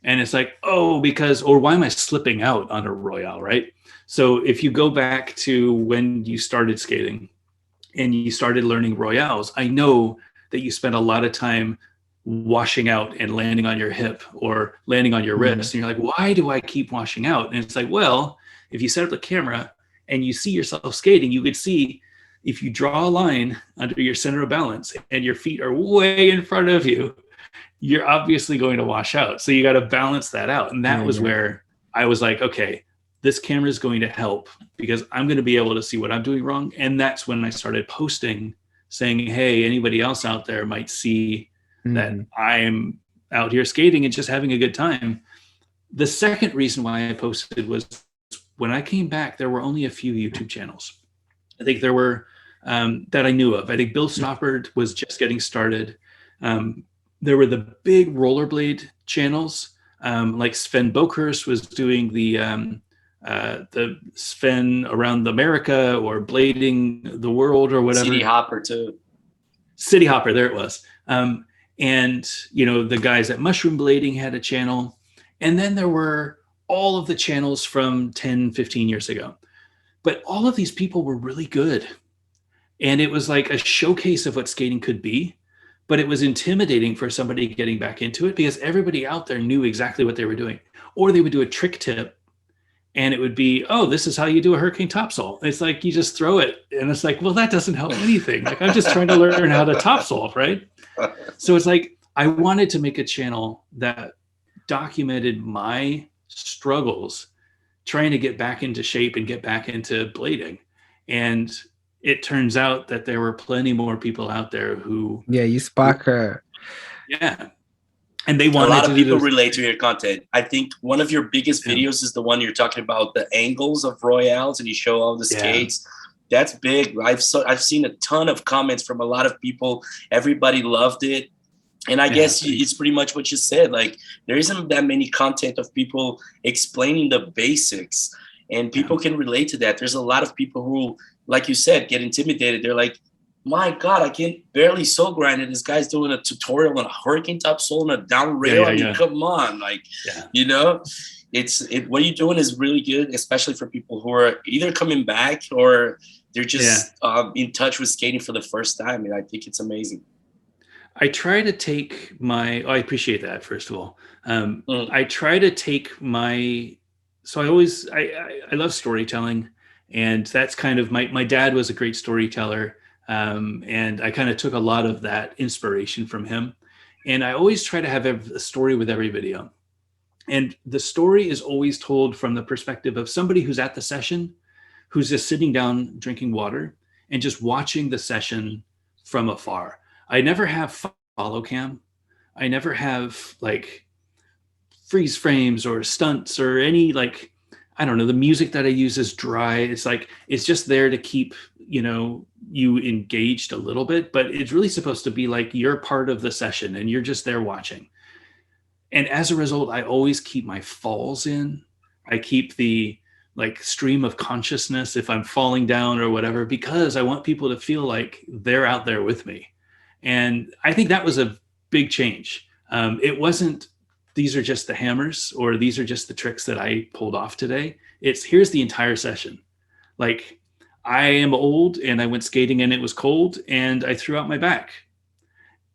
And it's like, or why am I slipping out on a Royale, right? So if you go back to when you started skating and you started learning Royales, I know that you spent a lot of time washing out and landing on your hip or landing on your wrist. And you're like, why do I keep washing out? And it's like, well, if you set up the camera and you see yourself skating, you could see if you draw a line under your center of balance and your feet are way in front of you, you're obviously going to wash out. So you got to balance that out. And that was where I was like, okay, this camera is going to help because I'm going to be able to see what I'm doing wrong. And that's when I started posting saying, hey, anybody else out there might see that I'm out here skating and just having a good time. The second reason why I posted was when I came back, there were only a few YouTube channels. I think there were that I knew of. I think Bill Stoppard was just getting started. There were the big rollerblade channels, like Sven Bokhurst was doing the Sven around America or blading the world or whatever. City Hopper too. City Hopper, there it was. And, you know, the guys at Mushroom Blading had a channel. And then there were all of the channels from 10, 15 years ago. But all of these people were really good. And it was like a showcase of what skating could be. But it was intimidating for somebody getting back into it because everybody out there knew exactly what they were doing. Or they would do a trick tip and it would be, oh, this is how you do a hurricane topsoul. It's like you just throw it. And it's like, well, that doesn't help anything. Like, I'm just trying to learn how to topsoul, right? So it's like, I wanted to make a channel that documented my struggles trying to get back into shape and get back into blading. And it turns out that there were plenty more people out there who... Yeah, you spark and they wanted a lot of people relate to your content. I think one of your biggest videos is the one you're talking about the angles of Royales and you show all the skates. That's big. I've seen a ton of comments from a lot of people. Everybody loved it. And I guess it's pretty much what you said. Like, there isn't that many content of people explaining the basics and people can relate to that. There's a lot of people who, like you said, get intimidated. They're like, my God, I can barely soul grind and this guy's doing a tutorial on a hurricane topsoul and a down rail. I mean, come on, like, you know? what you're doing is really good, especially for people who are either coming back or they're just in touch with skating for the first time. And I think it's amazing. I try to take I appreciate that, first of all. I try to take so I love storytelling, and that's kind of my dad was a great storyteller. And I kind of took a lot of that inspiration from him. And I always try to have a story with every video. And the story is always told from the perspective of somebody who's at the session, who's just sitting down, drinking water, and just watching the session from afar. I never have follow cam. I never have like freeze frames or stunts or any like, I don't know, the music that I use is dry. It's like, it's just there to keep, you engaged a little bit, but it's really supposed to be like you're part of the session and you're just there watching. And as a result, I always keep my falls in. I keep the like stream of consciousness if I'm falling down or whatever, because I want people to feel like they're out there with me. And I think that was a big change. It wasn't, these are just the hammers or these are just the tricks that I pulled off today. It's here's the entire session. Like, I am old and I went skating and it was cold and I threw out my back.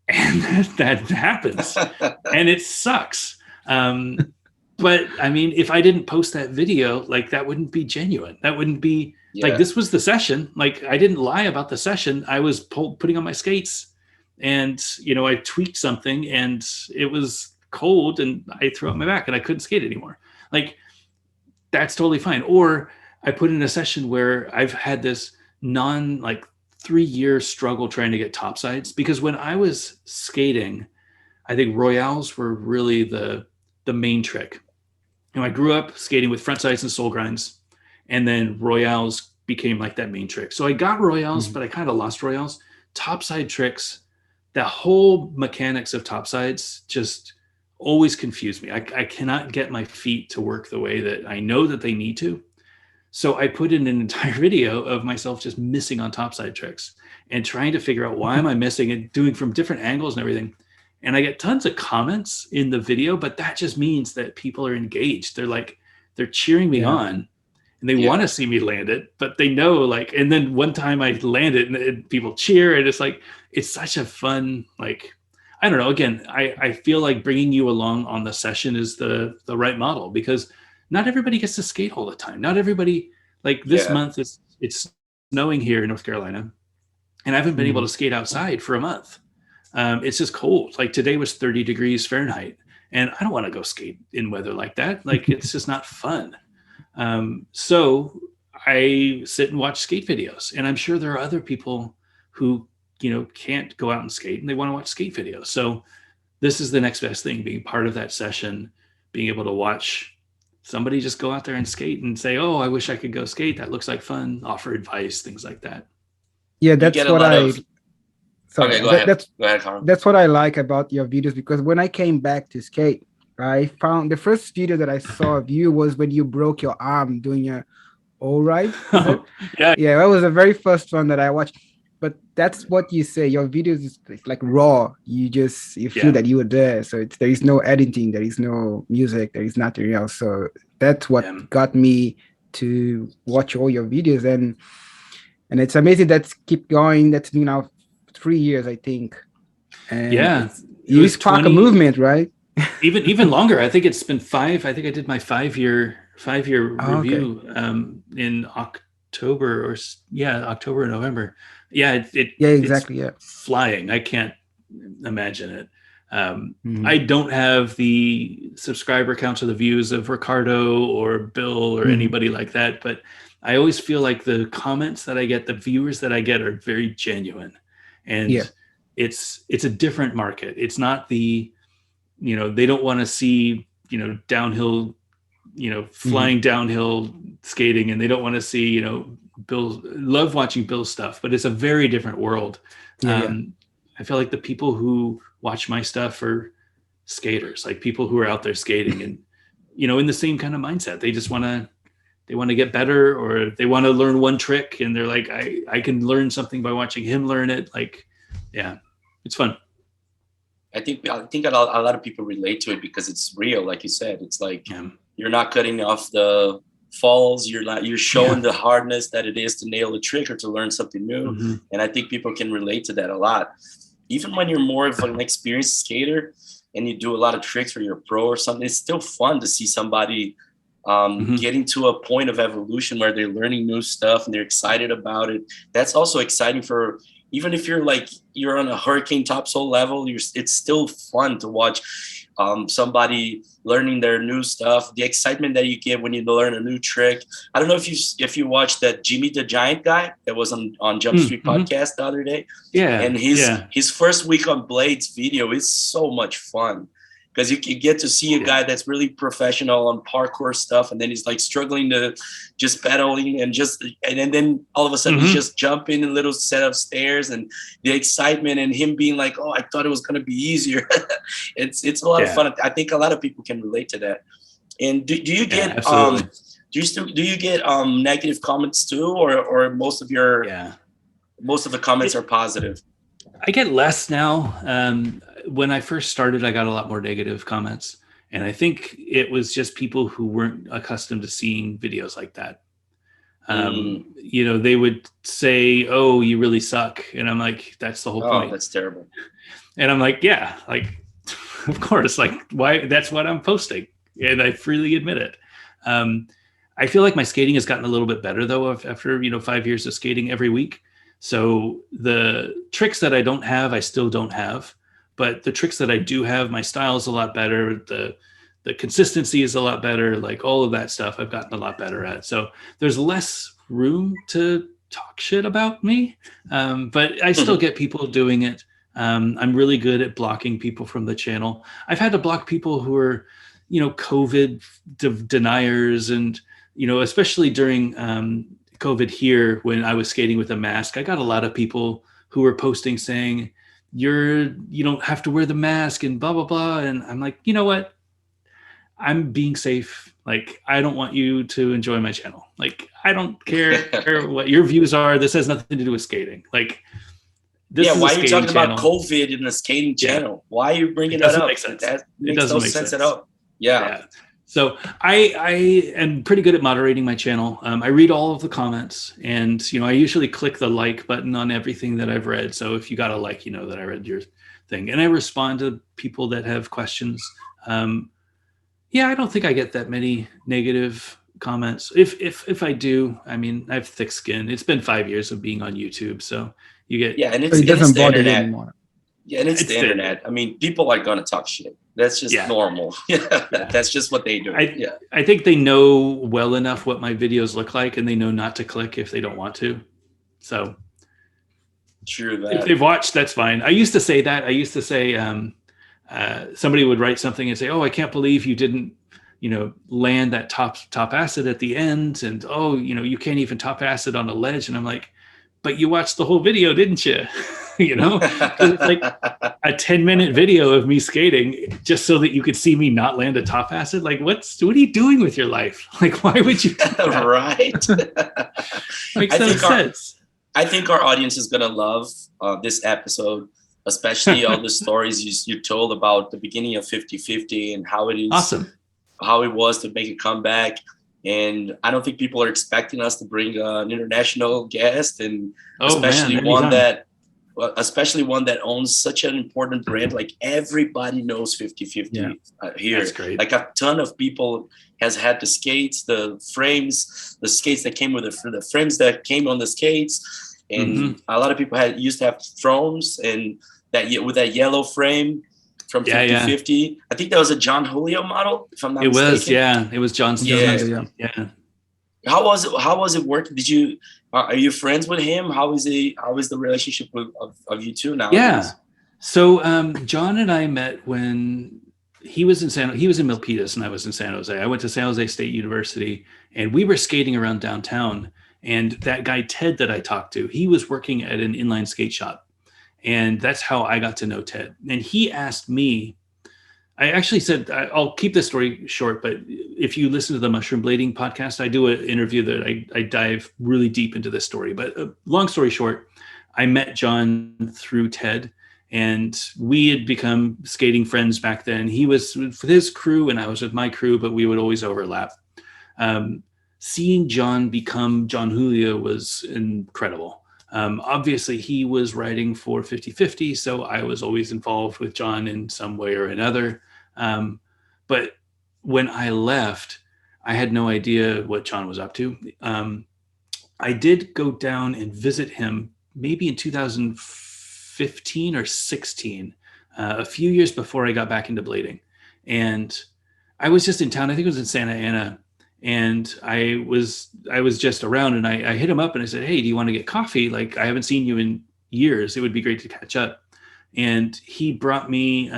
And that happens and it sucks. But I mean, if I didn't post that video, like that wouldn't be genuine. That wouldn't be like, this was the session. Like I didn't lie about the session. I was putting on my skates and, I tweaked something and it was cold and I threw out my back and I couldn't skate anymore. Like that's totally fine. Or I put in a session where I've had this 3-year struggle trying to get topsides, because when I was skating, I think royales were really the main trick. I grew up skating with front sides and soul grinds, and then royales became like that main trick. So I got royales, but I kind of lost royales. Topside tricks, the whole mechanics of topsides just always confuse me. I cannot get my feet to work the way that I know that they need to. So I put in an entire video of myself just missing on topside tricks and trying to figure out why am I missing and doing from different angles and everything. And I get tons of comments in the video, but that just means that people are engaged. They're cheering me on and they want to see me land it, but they know and then one time I land it and people cheer and it's such a fun, I don't know. Again, I feel like bringing you along on the session is the right model, because not everybody gets to skate all the time. Not everybody, this month it's snowing here in North Carolina and I haven't been able to skate outside for a month. It's just cold. Like today was 30 degrees Fahrenheit and I don't want to go skate in weather like that. It's just not fun. So I sit and watch skate videos, and I'm sure there are other people who, can't go out and skate and they want to watch skate videos. So this is the next best thing, being part of that session, being able to watch somebody just go out there and skate and say, oh, I wish I could go skate. That looks like fun. Offer advice, things like that. Yeah, that's what Okay, go ahead, Carl. That's what I like about your videos, because when I came back to skate, I found the first video that I saw of you was when you broke your arm doing your all right. Yeah, that was the very first one that I watched. But that's what you say. Your videos is like raw. You feel that you were there. So there is no editing, there is no music, there is nothing else. So that's what got me to watch all your videos, and it's amazing that's keep going. That's been now 3 years, I think. And you spark a movement, right? even longer. I think it's been 5. I think I did my 5-year review in October October or November. Exactly. It's flying. I can't imagine it. I don't have the subscriber counts or the views of Ricardo or Bill or anybody like that, but I always feel like the comments that I get, the viewers that I get, are very genuine, and it's a different market. It's not they don't want to see downhill, flying downhill skating, and they don't want to see Bill. Love watching Bill's stuff, but it's a very different world. I feel like the people who watch my stuff are skaters, like people who are out there skating and in the same kind of mindset. They just want to get better, or they want to learn one trick and they're like, I can learn something by watching him learn it. It's fun. I think a lot of people relate to it because it's real. Like you said, it's like you're not cutting off the falls. You're showing the hardness that it is to nail a trick or to learn something new. And I think people can relate to that a lot. Even when you're more of an experienced skater and you do a lot of tricks or you're a pro or something, it's still fun to see somebody getting to a point of evolution where they're learning new stuff and they're excited about it. That's also exciting for, even if you're on a hurricane topsoil level, it's still fun to watch somebody learning their new stuff, the excitement that you get when you learn a new trick. I don't know if you watched that Jimmy the Giant guy that was on Jump Street podcast the other day. Yeah. And his first week on Blades video is so much fun, because you get to see a guy that's really professional on parkour stuff, and then he's like struggling to just pedaling and then all of a sudden he's just jumping a little set of stairs, and the excitement and him being like, oh, I thought it was going to be easier. It's a lot of fun. I think a lot of people can relate to that. And do you get do you get negative comments too, or most of the comments are positive? I get less now. When I first started, I got a lot more negative comments. And I think it was just people who weren't accustomed to seeing videos like that. They would say, oh, you really suck. And I'm like, that's the whole point. That's terrible. And I'm like, yeah, like, of course, like, why? That's what I'm posting. And I freely admit it. I feel like my skating has gotten a little bit better, though, after 5 years of skating every week. So the tricks that I don't have, I still don't have. But the tricks that I do have, my style is a lot better. The consistency is a lot better. Like all of that stuff I've gotten a lot better at. So there's less room to talk shit about me. But I still get people doing it. I'm really good at blocking people from the channel. I've had to block people who are, COVID deniers. And, especially during COVID here, when I was skating with a mask, I got a lot of people who were posting saying, you don't have to wear the mask and blah, blah, blah. And I'm like, you know what? I'm being safe. Like, I don't want you to enjoy my channel. Like, I don't care what your views are. This has nothing to do with skating. Like, this is why are you talking about COVID in the skating channel? Why are you bringing that up? Make sense. It doesn't make sense at all. Yeah. So I am pretty good at moderating my channel. I read all of the comments, and I usually click the like button on everything that I've read. So if you got a like, that I read your thing, and I respond to people that have questions. I don't think I get that many negative comments. If I do, I mean, I have thick skin. It's been 5 years of being on YouTube, so you get and it doesn't bother you anymore. Yeah, and it's the internet. I mean, people are gonna talk shit. That's just normal. That's just what they do. I think they know well enough what my videos look like, and they know not to click if they don't want to. So true that. If they've watched, that's fine. I used to say that. I used to say somebody would write something and say, "Oh, I can't believe you didn't, land that top acid at the end," and you can't even top acid on a ledge. And I'm like, but you watched the whole video, didn't you? It's like a 10-minute video of me skating just so that you could see me not land a top acid. Like, what are you doing with your life? Like, why would you do that? Right. Makes no sense. I think our audience is going to love this episode, especially all the stories you told about the beginning of 50/50 and how it is awesome, how it was to make a comeback. And I don't think people are expecting us to bring an international guest, and especially one that owns such an important brand. Like, everybody knows 50/50 here. That's great. Like, a ton of people has had the skates, the frames, the skates that came with the frames that came on the skates. And a lot of people used to have thrones and with that yellow frame from 50/50. I think that was a John Julio model, if I'm not mistaken. It was John's. Yeah. How was it working? Are you friends with him? How is the relationship of you two now? Yeah. So John and I met when he was in Milpitas and I was in San Jose. I went to San Jose State University, and we were skating around downtown. And that guy, Ted, that I talked to, he was working at an inline skate shop. And that's how I got to know Ted. And he asked me, I actually said, I'll keep this story short, but if you listen to the Mushroom Blading podcast, I do an interview that I dive really deep into this story. But long story short, I met John through Ted, And we had become skating friends back then. He was with his crew and I was with my crew, but we would always overlap. Seeing John become John Julio was incredible. Obviously, he was writing for 50/50, so I was always involved with John in some way or another. But when I left, I had no idea what John was up to. I did go down and visit him maybe in 2015 or 16, a few years before I got back into blading. And I was just in town. I think it was in Santa Ana. And I was just around, and I hit him up and I said, hey, do you want to get coffee? Like, I haven't seen you in years. It would be great to catch up. And he brought me,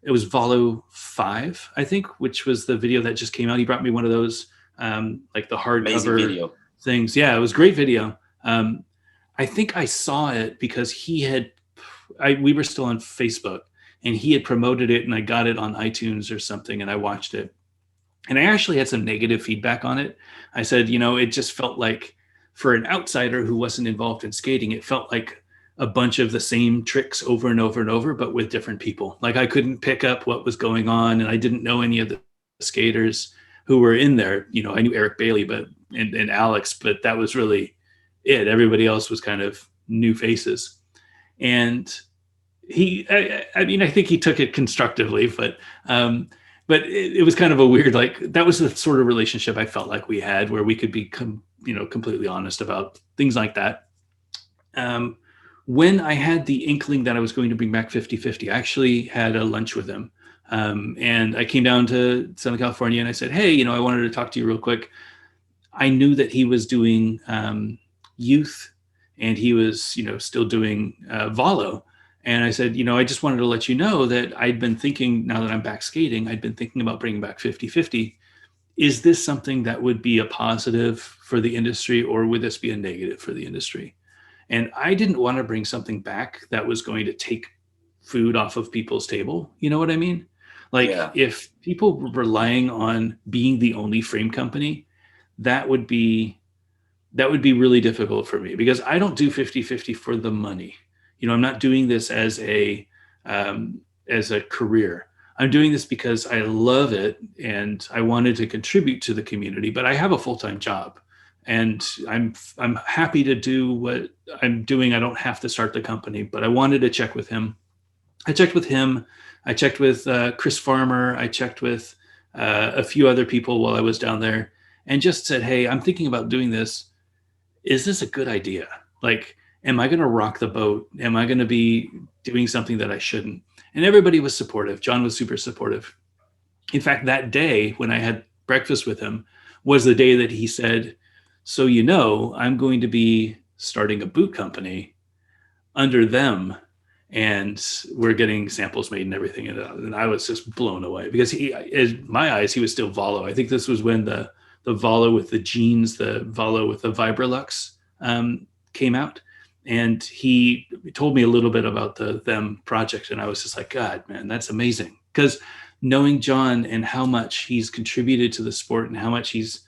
it was Volo 5, I think, which was the video that just came out. He brought me one of those, like the hardcover things. Yeah, it was a great video. I think I saw it because we were still on Facebook, and he had promoted it, and I got it on iTunes or something, and I watched it. And I actually had some negative feedback on it. I said, it just felt like, for an outsider who wasn't involved in skating, it felt like a bunch of the same tricks over and over and over, but with different people. Like, I couldn't pick up what was going on, and I didn't know any of the skaters who were in there. I knew Eric Bailey, and Alex, but that was really it. Everybody else was kind of new faces. And I think he took it constructively, but it was kind of a weird, like, that was the sort of relationship I felt like we had, where we could be, completely honest about things like that. When I had the inkling that I was going to bring back 50/50, I actually had a lunch with him. And I came down to Southern California and I said, hey, I wanted to talk to you real quick. I knew that he was doing youth, and he was, still doing Volo. And I said, I just wanted to let you know that I'd been thinking, now that I'm back skating, I'd been thinking about bringing back 50/50. Is this something that would be a positive for the industry, or would this be a negative for the industry? And I didn't want to bring something back that was going to take food off of people's table. You know what I mean? Like, if people were relying on being the only frame company, that would be really difficult for me, because I don't do 50/50 for the money. I'm not doing this as a career. I'm doing this because I love it and I wanted to contribute to the community, but I have a full-time job, and I'm happy to do what I'm doing. I don't have to start the company, but I wanted to check with him. I checked with him. I checked with Chris Farmer. I checked with a few other people while I was down there, and just said, hey, I'm thinking about doing this. Is this a good idea? Like, am I going to rock the boat? Am I going to be doing something that I shouldn't? And everybody was supportive. John was super supportive. In fact, that day when I had breakfast with him was the day that he said, so, I'm going to be starting a boot company under them, and we're getting samples made and everything. And I was just blown away, because in my eyes, he was still Volo. I think this was when the Volo with the jeans, the Volo with the Vibralux came out. And he told me a little bit about the them project, and I was just like, God, man, that's amazing. Because knowing John and how much he's contributed to the sport, and how much he's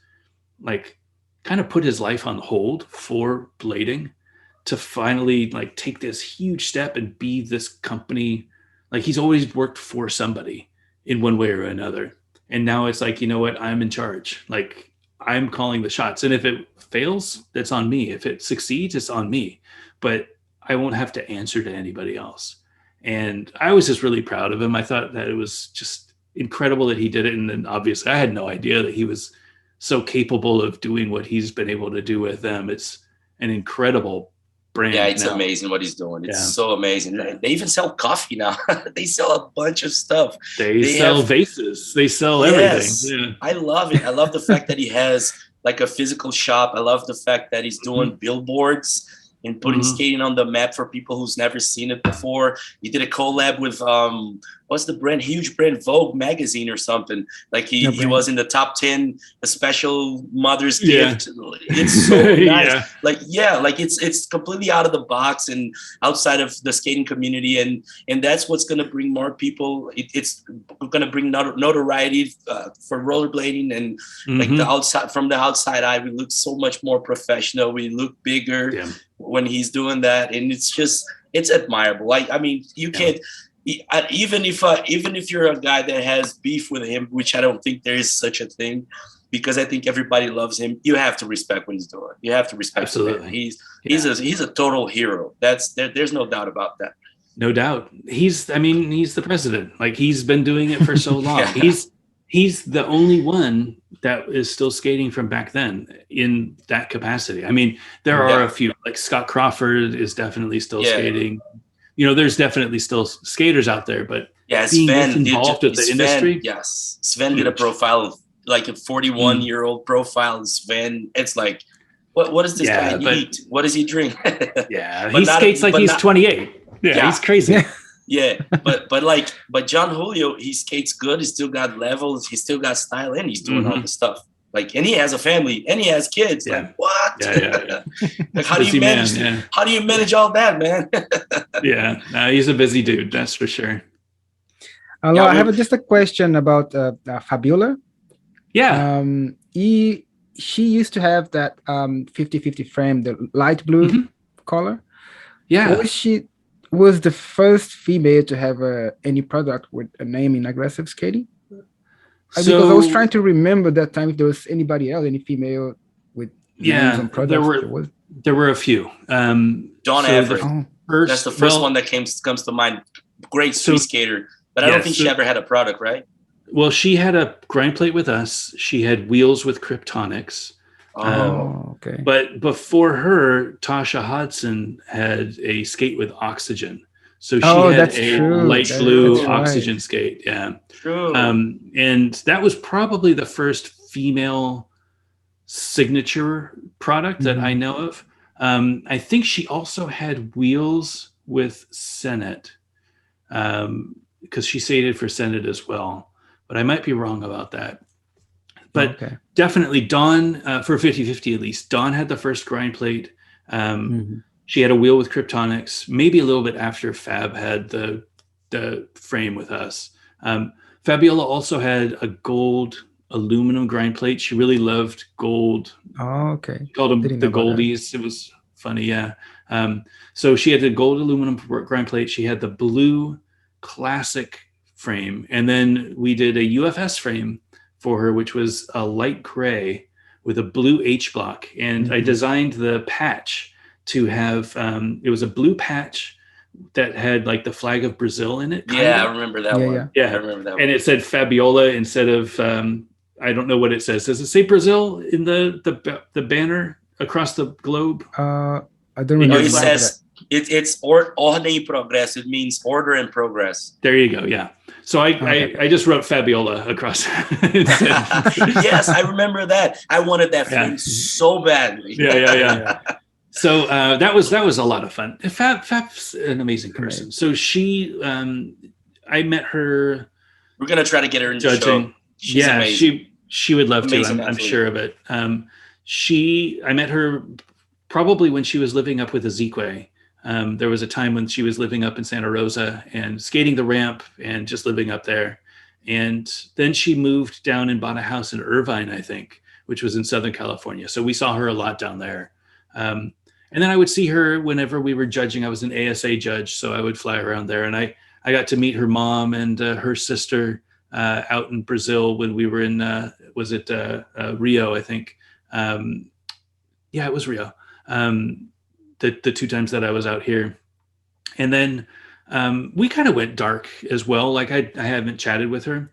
like kind of put his life on hold for blading, to finally like take this huge step and be this company. Like, he's always worked for somebody in one way or another, and now it's like, what, I'm in charge. Like, I'm calling the shots, and if it fails, that's on me. If it succeeds, it's on me. But I won't have to answer to anybody else. And I was just really proud of him. I thought that it was just incredible that he did it. And then obviously I had no idea that he was so capable of doing what he's been able to do with them. It's an incredible brand. Yeah, it's amazing what he's doing. It's so amazing. They even sell coffee now. They sell a bunch of stuff. They sell vases. They sell everything. Yeah. I love it. I love the fact that he has like a physical shop. I love the fact that he's doing billboards and putting skating on the map for people who's never seen it before. He did a collab with what's the brand? Huge brand, Vogue magazine or something. Like he was in the top 10, a special mother's gift. It's so nice. Like it's completely out of the box and outside of the skating community, and that's what's gonna bring more people. It's gonna bring notoriety for rollerblading, and like the outside, from the outside eye, we look so much more professional. We look bigger when he's doing that, and it's just it's admirable. I mean, you can't, even if you're a guy that has beef with him, which I don't think there is such a thing, because I think everybody loves him. You have to respect what he's doing. You have to respect Absolutely. him. He's a total hero. There's no doubt about that. No doubt. He's the president. Like, he's been doing it for so long. Yeah. He's the only one that is still skating from back then in that capacity. I mean, there are a few, like Scott Crawford is definitely still skating. You know, there's definitely still skaters out there, but being involved with the industry. Yes. Sven did a profile, like a 41-year-old profile of Sven. It's like, what does this guy eat? What does he drink? He skates like he's 28. Yeah, he's crazy. Yeah, but John Julio, he skates good. He's still got levels. He's still got style, and he's doing all the stuff. Like, and he has a family, and he has kids. Yeah. Like, what? Yeah. Like, how do you manage? How do you manage all that, man? No, he's a busy dude. That's for sure. I have just a question about Fabiola. Yeah. She used to have that 50-50 frame, the light blue color. Yeah. Was the first female to have any product with a name in aggressive skating? Because I was trying to remember that time if there was anybody else, any female with names on products. There were a few. Dawn Everett. That's the first one that comes to mind. Great street skater, but I don't think she ever had a product, right? Well, she had a grind plate with us. She had wheels with Kryptonics. Okay. But before her, Tasha Hodson had a skate with oxygen. So she had a light blue oxygen skate. Yeah. True. And that was probably the first female signature product that I know of. I think she also had wheels with Senate, because she skated for Senate as well. But I might be wrong about that. But definitely Dawn, for 50-50 at least, Dawn had the first grind plate. She had a wheel with Kryptonics, maybe a little bit after Fab had the frame with us. Fabiola also had a gold aluminum grind plate. She really loved gold. Oh, okay. Called them the Goldies. It was funny, yeah. So she had the gold aluminum grind plate. She had the blue classic frame. And then we did a UFS frame for her, which was a light gray with a blue H block. And I designed the patch to have, it was a blue patch that had like the flag of Brazil in it. I remember that one. Yeah, I remember that one. And it said Fabiola instead of, I don't know what it says. Does it say Brazil in the banner across the globe? I don't remember. It says it's ordem e progresso. It means order and progress. There you go. Yeah. So I just wrote Fabiola across. Yes, I remember that. I wanted that frame so badly. Yeah. So that was a lot of fun. Fab's an amazing person. So she, I met her. We're gonna try to get her in the show. She's amazing. she would love to. I'm sure of it. I met her probably when she was living up with Ezekwe. There was a time when she was living up in Santa Rosa and skating the ramp and just living up there. And then she moved down and bought a house in Irvine, I think, which was in Southern California. So we saw her a lot down there. And then I would see her whenever we were judging. I was an ASA judge, so I would fly around there. And I got to meet her mom and her sister out in Brazil when we were in, Rio, I think. Yeah, it was Rio. The two times that I was out here. And then we kind of went dark as well. Like I haven't chatted with her,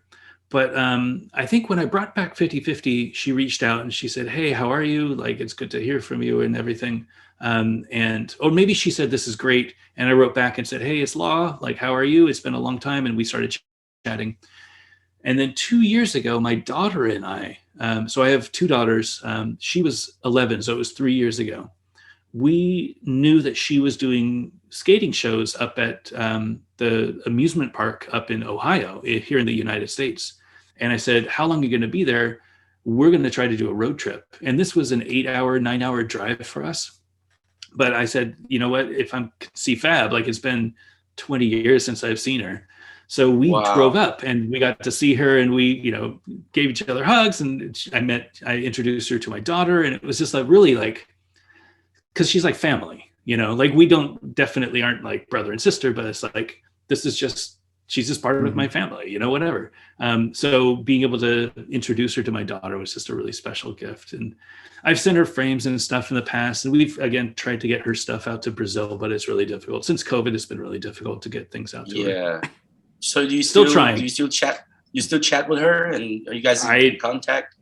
but I think when I brought back 50-50, she reached out and she said, "Hey, how are you? Like, it's good to hear from you and everything." Or maybe she said, "This is great." And I wrote back and said, "Hey, it's Law. Like, how are you? It's been a long time." And we started chatting. And then 2 years ago, my daughter and I, so I have two daughters. She was 11, so it was 3 years ago. We knew that she was doing skating shows up at the amusement park up in Ohio, here in the United States. And I said, "How long are you going to be there? We're going to try to do a road trip." And this was an 9-hour drive for us. But I said, you know what, if I'm see Fab, like it's been 20 years since I've seen her. So we drove up and we got to see her and we, gave each other hugs and I introduced her to my daughter. And it was just like really like, because she's like family. like we definitely aren't like brother and sister, but it's like, she's just part of my family, whatever. So being able to introduce her to my daughter was just a really special gift. And I've sent her frames and stuff in the past, and we've again tried to get her stuff out to Brazil, but it's really difficult. Since COVID, it's been really difficult to get things out to her. Yeah. So do you still trying? Do you still chat? You still chat with her, and are you guys in contact?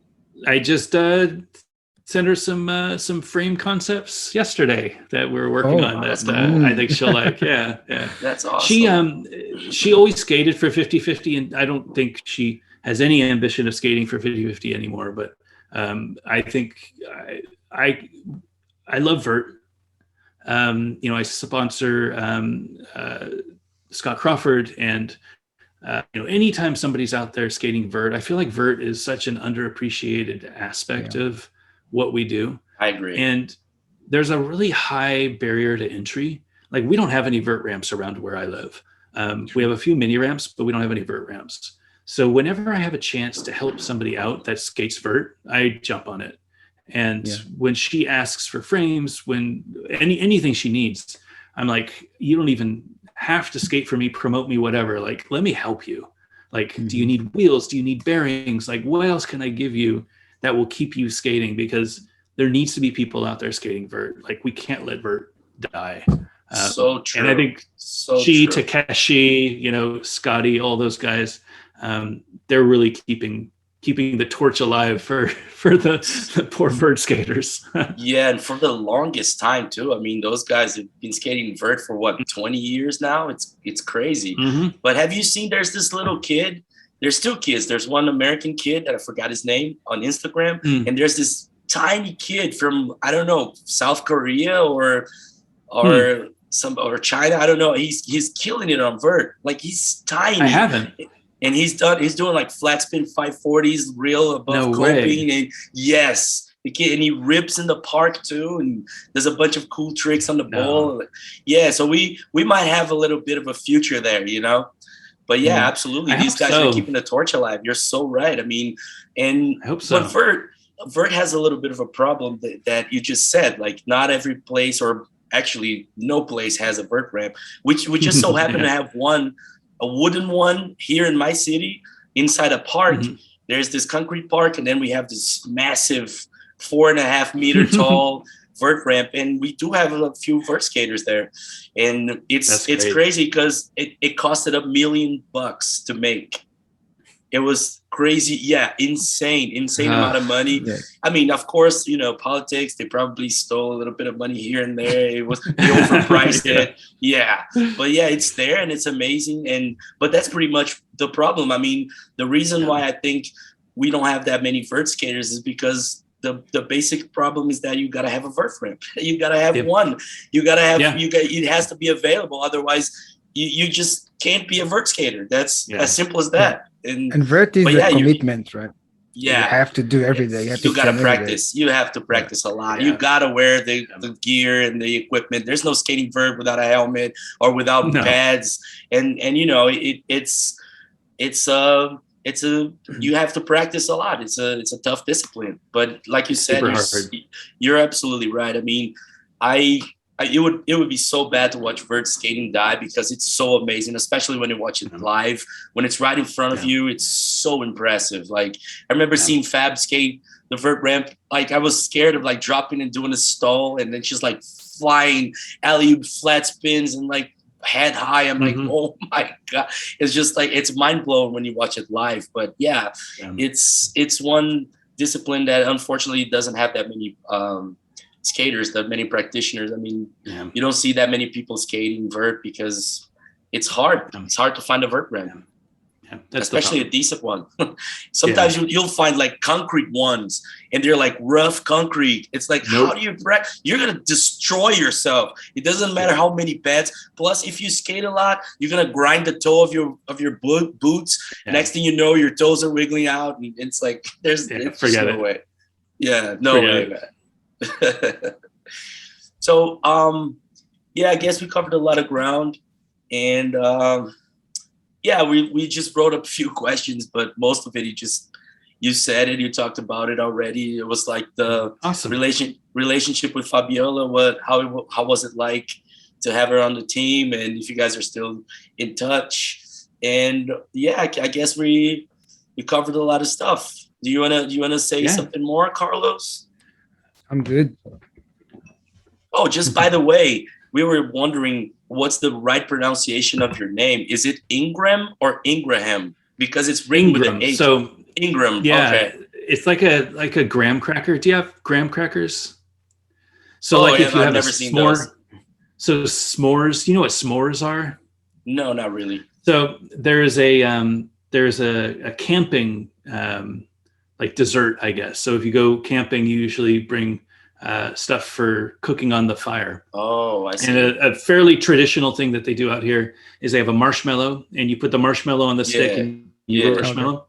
I just sent her some frame concepts yesterday that we're working on that I think she'll like. Yeah. That's awesome. She always skated for 50-50, and I don't think she has any ambition of skating for 50-50 anymore. But I think I love vert. I sponsor Scott Crawford, and anytime somebody's out there skating vert, I feel like vert is such an underappreciated aspect of what we do. I agree. And there's a really high barrier to entry. Like, we don't have any vert ramps around where I live. We have a few mini ramps, but we don't have any vert ramps. So whenever I have a chance to help somebody out that skates vert, I jump on it. And when she asks for frames, when anything she needs, I'm like, you don't even have to skate for me, promote me, whatever. Like, let me help you. Like, do you need wheels? Do you need bearings? Like, what else can I give you that will keep you skating? Because there needs to be people out there skating vert. Like, we can't let vert die. So true. And I think Takeshi, Scotty, all those guys, they're really keeping the torch alive for the poor vert skaters. Yeah, and for the longest time too. I mean, those guys have been skating vert for 20 years now. It's crazy. Mm-hmm. But have you seen? There's this little kid. There's two kids. There's one American kid that I forgot his name on Instagram, and there's this tiny kid from, I don't know, South Korea or China. I don't know. He's killing it on vert. Like, he's tiny. I haven't. And he's doing like flat spin 540s, real above coping. And yes, the kid, and he rips in the park too, and there's a bunch of cool tricks on the ball. Yeah, so we might have a little bit of a future there, But yeah, absolutely. These guys are keeping the torch alive. You're so right. I mean, and I hope so. But vert has a little bit of a problem that you just said. Like, not every place, or actually no place, has a vert ramp. Which we just so happen to have a wooden one here in my city inside a park. There's this concrete park, and then we have this massive 4.5 meter tall vert ramp, and we do have a few vert skaters there. And it's crazy because it costed $1 million to make. It was crazy. Yeah, insane amount of money. Yeah. I mean, of course, politics, they probably stole a little bit of money here and there. They overpriced it. Yeah. But yeah, it's there and it's amazing. But that's pretty much the problem. I mean, the reason why I think we don't have that many vert skaters is because the basic problem is that you got to have a vert ramp. You got to have one. You got to have, it has to be available. Otherwise, you just can't be a vert skater. That's as simple as that. And vert is a commitment, right? Yeah. You have to do every day. You got to practice. You have to practice a lot. You got to wear the gear and the equipment. There's no skating vert without a helmet or without pads. And you have to practice a lot. It's a tough discipline. But like you said, you're absolutely right. I mean, it would be so bad to watch vert skating die because it's so amazing, especially when you watch it live. When it's right in front of you, it's so impressive. Like, I remember seeing Fab skate the vert ramp. Like, I was scared of like dropping and doing a stall, and then just like flying alley-oop flat spins and like head high. I'm like, oh my God. It's just like, it's mind blowing when you watch it live. But it's one discipline that unfortunately doesn't have that many skaters, that many practitioners. I mean, you don't see that many people skating vert because it's hard. It's hard to find a vert ramp, especially a decent one. Sometimes you'll find like concrete ones, and they're like rough concrete. It's like, how do you practice? You're gonna destroy yourself. It doesn't matter how many pads. Plus, if you skate a lot, you're gonna grind the toe of your boots. Next thing you know, your toes are wiggling out, and it's like there's no way. Yeah, no way, man. So I guess we covered a lot of ground, and we just wrote up a few questions, but most of it you said it, you talked about it already. It was like the awesome relationship with Fabiola. How was it like to have her on the team, and if you guys are still in touch? And yeah, I guess we covered a lot of stuff. Do you wanna say something more, Carlos? I'm good. Oh, just by the way, we were wondering what's the right pronunciation of your name. Is it Ingraham or Ingraham? Because it's written with an H. So Ingraham. Yeah, okay. It's like a graham cracker. Do you have graham crackers? So if you have never seen those. So s'mores, you know what s'mores are? No, not really. So there's a camping like dessert, I guess. So if you go camping, you usually bring stuff for cooking on the fire. Oh, I see. And a fairly traditional thing that they do out here is they have a marshmallow, and you put the marshmallow on the stick, and you marshmallow. Okay.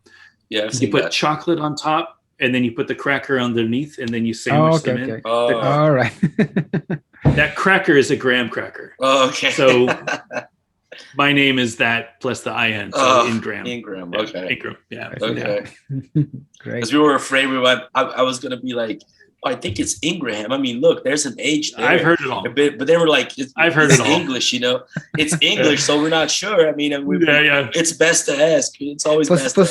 Yeah, you put chocolate on top, and then you put the cracker underneath, and then you sandwich them in. Oh. All right. That cracker is a graham cracker. Oh, okay. So my name is that plus the IN. So Ingraham. Ingraham. Yeah, Okay. Ingraham. Yeah. Okay. Great. Because we were afraid I was going to be like, I think it's Ingraham. I mean, look, there's an H there. I've heard it all. But they were like, I've heard it all. English, It's English, so we're not sure. I mean, it's best to ask. It's always best to ask.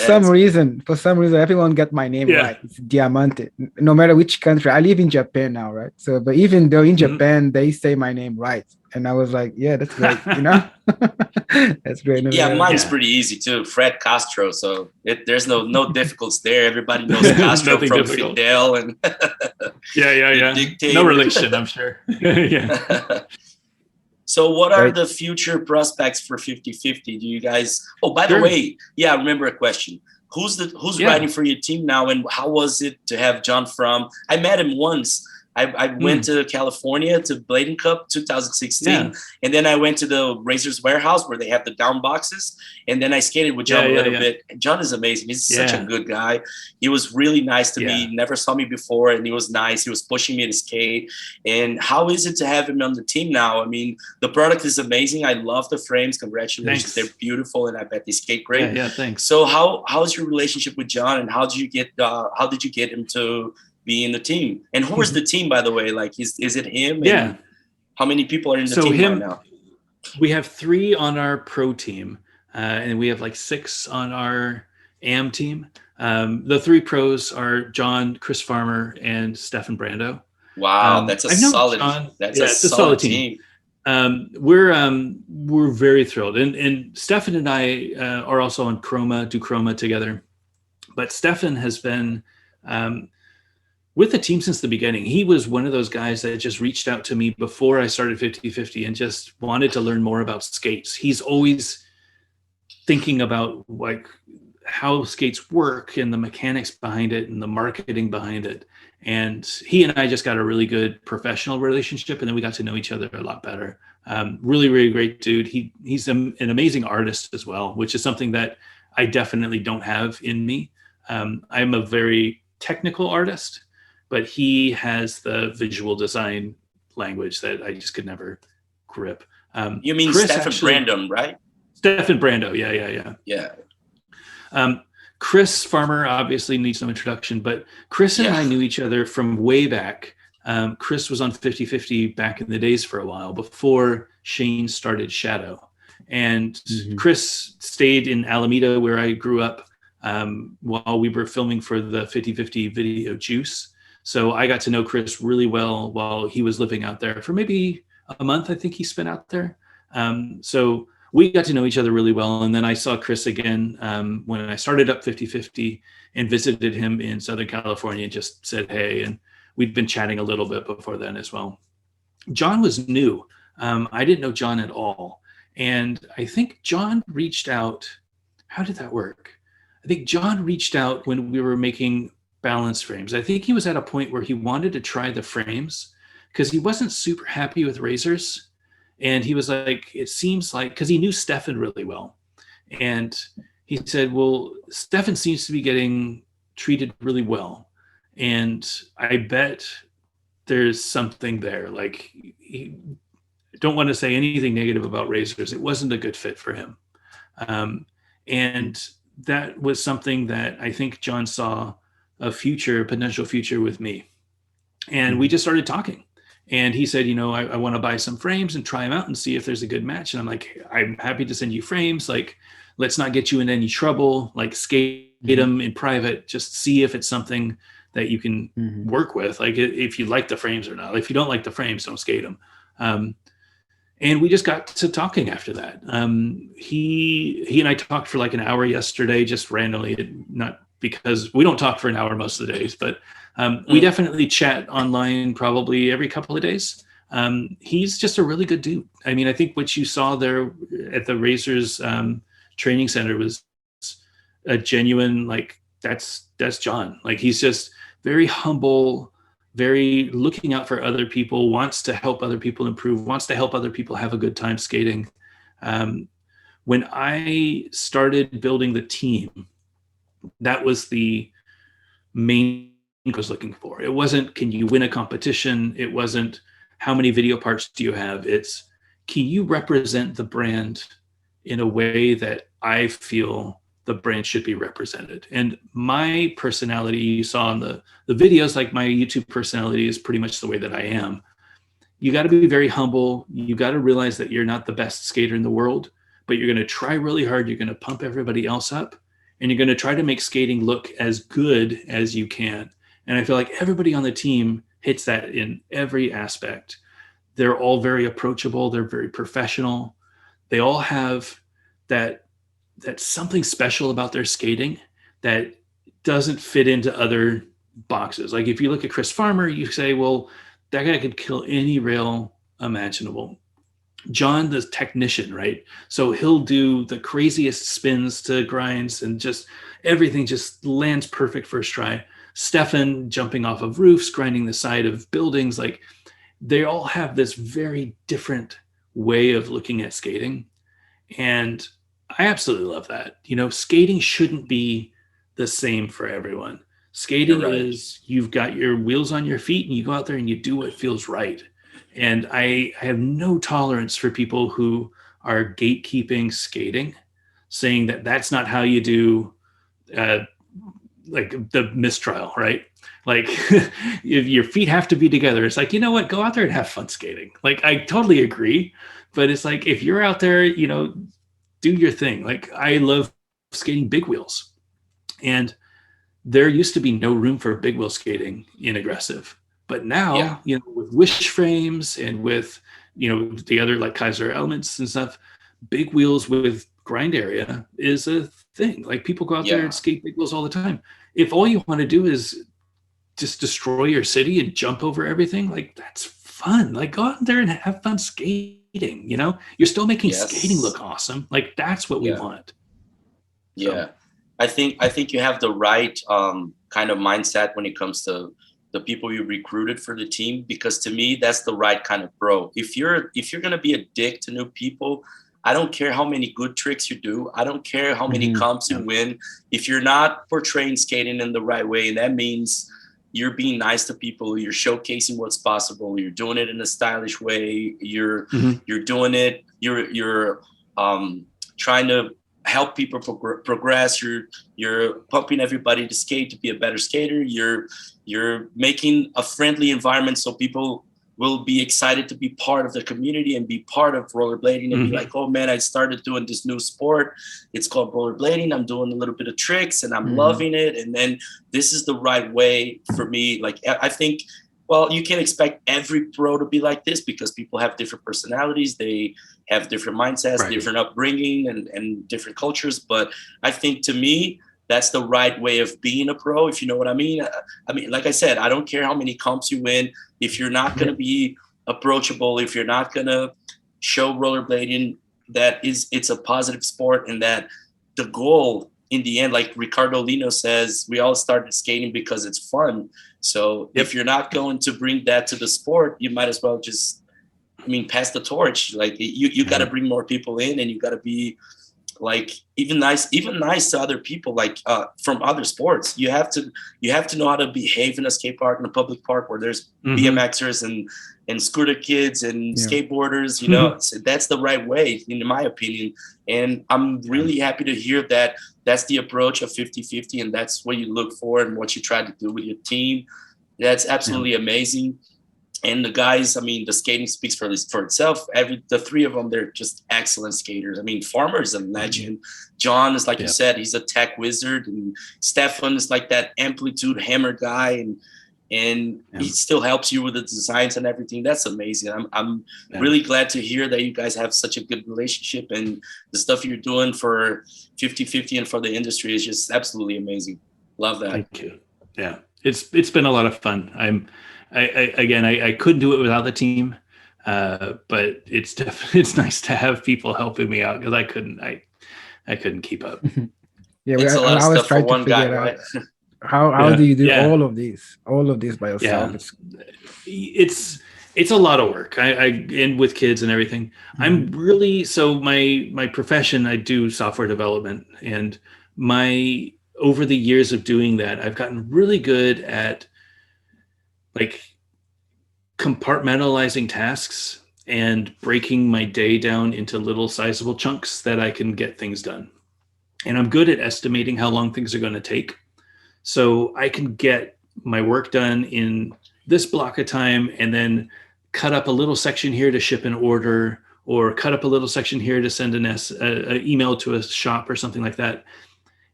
For some reason, everyone got my name right. It's Diamante. No matter which country. I live in Japan now, right? So, but even though in Japan, they say my name right. And I was like, yeah, that's great, That's great. Yeah, mine's pretty easy too. Fred Castro. So there's no difficulties there. Everybody knows Castro from difficult. Fidel and yeah. No relation, I'm sure. Yeah. So what are the future prospects for 50-50? Do you guys? Oh, by the way, I remember a question. Who's riding for your team now, and how was it to have John from? I met him once. I went to California to Bladen Cup 2016, and then I went to the Razor's Warehouse where they have the down boxes, and then I skated with John a little bit. John is amazing. He's such a good guy. He was really nice to me. Never saw me before, and he was nice. He was pushing me to skate. And how is it to have him on the team now? I mean, the product is amazing. I love the frames. Congratulations. Thanks. They're beautiful, and I bet they skate great. Yeah, thanks. So how's your relationship with John, and how did you get him to be in the team? And who is the team, by the way? Like, is it him? Yeah. How many people are in the team right now? We have 3 on our pro team, and we have like 6 on our AM team. The 3 pros are John, Chris Farmer, and Stefan Brando. Wow, that's a solid. That's a solid team. We're very thrilled, and Stefan and I are also on do Chroma together. But Stefan has been with the team since the beginning. He was one of those guys that just reached out to me before I started 50-50 and just wanted to learn more about skates. He's always thinking about like how skates work and the mechanics behind it and the marketing behind it. And he and I just got a really good professional relationship, and then we got to know each other a lot better. Really, really great dude. He's an amazing artist as well, which is something that I definitely don't have in me. I'm a very technical artist, but he has the visual design language that I just could never grip. You mean Stefan Brando, right? Stefan Brando, yeah. Chris Farmer obviously needs no introduction, but Chris and I knew each other from way back. Chris was on 50-50 back in the days for a while before Shane started Shadow. And Chris stayed in Alameda, where I grew up, while we were filming for the 50-50 video Juice. So I got to know Chris really well while he was living out there for maybe a month. I think he spent out there. So we got to know each other really well. And then I saw Chris again when I started up 50-50 and visited him in Southern California and just said, hey, and we'd been chatting a little bit before then as well. John was new. I didn't know John at all. And I think John reached out. How did that work? I think John reached out when we were making balance frames. I think he was at a point where he wanted to try the frames because he wasn't super happy with razors. And he was like, it seems like, because he knew Stefan really well. And he said, well, Stefan seems to be getting treated really well. And I bet there's something there. Like, I don't want to say anything negative about razors. It wasn't a good fit for him. And that was something that I think John saw a potential future with me. And we just started talking. And he said, I want to buy some frames and try them out and see if there's a good match. And I'm like, I'm happy to send you frames. Like, let's not get you in any trouble. Like, skate them in private. Just see if it's something that you can work with. Like, if you like the frames or not. If you don't like the frames, don't skate them. And we just got to talking after that. He and I talked for like an hour yesterday, just randomly, not because we don't talk for an hour most of the days, but we definitely chat online probably every couple of days. He's just a really good dude. I mean, I think what you saw there at the Racers training center was a genuine, like, that's John. Like, he's just very humble, very looking out for other people, wants to help other people improve, wants to help other people have a good time skating. When I started building the team, that was the main thing I was looking for. It wasn't, can you win a competition? It wasn't, how many video parts do you have? It's, can you represent the brand in a way that I feel the brand should be represented? And my personality, you saw in the videos, like my YouTube personality is pretty much the way that I am. You got to be very humble. You got to realize that you're not the best skater in the world, but you're going to try really hard. You're going to pump everybody else up, and you're going to try to make skating look as good as you can. And I feel like everybody on the team hits that in every aspect. They're all very approachable. They're very professional. They all have that something special about their skating that doesn't fit into other boxes. Like, if you look at Chris Farmer, you say, well, that guy could kill any rail imaginable. John, the technician, right? So he'll do the craziest spins to grinds, and just everything just lands perfect first try. Stefan jumping off of roofs, grinding the side of buildings. Like, they all have this very different way of looking at skating. And I absolutely love that. Skating shouldn't be the same for everyone. Skating is, you've got your wheels on your feet and you go out there and you do what feels right. And I have no tolerance for people who are gatekeeping skating, saying that that's not how you do like the mistrial, right? Like, if your feet have to be together, it's like, you know what, go out there and have fun skating. Like, I totally agree. But it's like, if you're out there, do your thing. Like, I love skating big wheels. And there used to be no room for big wheel skating in aggressive. But now, with wish frames and with, the other like Kaiser elements and stuff, big wheels with grind area is a thing. Like, people go out there and skate big wheels all the time. If all you want to do is just destroy your city and jump over everything, like, that's fun. Like, go out there and have fun skating. You're still making skating look awesome. Like, that's what we want. So. I think you have the right kind of mindset when it comes to the people you recruited for the team, because to me, that's the right kind of pro. If you're going to be a dick to new people, I don't care how many good tricks you do. I don't care how many comps you win. If you're not portraying skating in the right way, and that means you're being nice to people, you're showcasing what's possible, you're doing it in a stylish way, you're doing it, you're trying to help people progress, you're pumping everybody to skate to be a better skater, you're making a friendly environment so people will be excited to be part of the community and be part of rollerblading and be like, oh man, I started doing this new sport. It's called rollerblading. I'm doing a little bit of tricks and I'm loving it. And then this is the right way for me. Like, I think, well, you can't expect every pro to be like this because people have different personalities. They have different mindsets, different upbringing and different cultures. But I think, to me, that's the right way of being a pro, if you know what I mean. I mean, like I said, I don't care how many comps you win. If you're not going to be approachable, if you're not going to show rollerblading that it's a positive sport and that the goal in the end, like Ricardo Lino says, we all started skating because it's fun. So if you're not going to bring that to the sport, you might as well just, pass the torch. Like, you got to bring more people in, and you got to be like even nice to other people, like from other sports. You have to know how to behave in a skate park, in a public park where there's BMXers and scooter kids and skateboarders, you know. So that's the right way, in my opinion. And I'm really happy to hear that that's the approach of 50-50, and that's what you look for and what you try to do with your team. That's absolutely amazing. And the guys, I mean, the skating speaks for itself. The three of them, they're just excellent skaters. I mean, Farmer is a legend. John is, like you said, he's a tech wizard. And Stefan is like that amplitude hammer guy. And he still helps you with the designs and everything. That's amazing. I'm really glad to hear that you guys have such a good relationship. And the stuff you're doing for 50-50 and for the industry is just absolutely amazing. Love that. Thank you. Yeah, it's been a lot of fun. I couldn't do it without the team, but it's nice to have people helping me out, because I couldn't keep up. Yeah, I always try to figure out right? how do you do all of these by yourself? It's a lot of work. And with kids and everything, I'm really, so my profession, I do software development, and over the years of doing that, I've gotten really good at like compartmentalizing tasks and breaking my day down into little sizable chunks that I can get things done. And I'm good at estimating how long things are going to take. So I can get my work done in this block of time, and then cut up a little section here to ship an order, or cut up a little section here to send an email to a shop or something like that.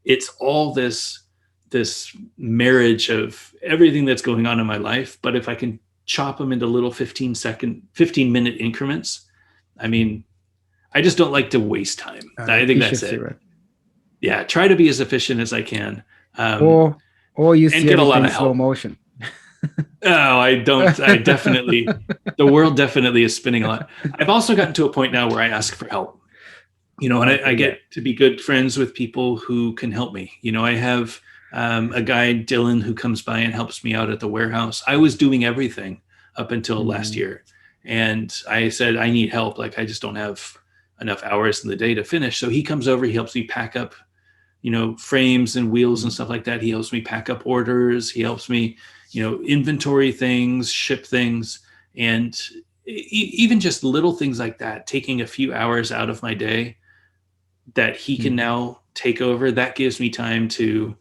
It's all this marriage of everything that's going on in my life. But if I can chop them into little 15-minute increments, I mean, I just don't like to waste time. I think that's it. Right. Yeah. Try to be as efficient as I can. Or you see get a lot of slow motion. Oh, I don't. I definitely, the world definitely is spinning a lot. I've also gotten to a point now where I ask for help. You know, and I get to be good friends with people who can help me. You know, I have a guy, Dylan, who comes by and helps me out at the warehouse. I was doing everything up until last year. And I said, I need help. Like, I just don't have enough hours in the day to finish. So he comes over, he helps me pack up, you know, frames and wheels and stuff like that. He helps me pack up orders. He helps me, you know, inventory things, ship things. And even just little things like that, taking a few hours out of my day that he can now take over, that gives me time to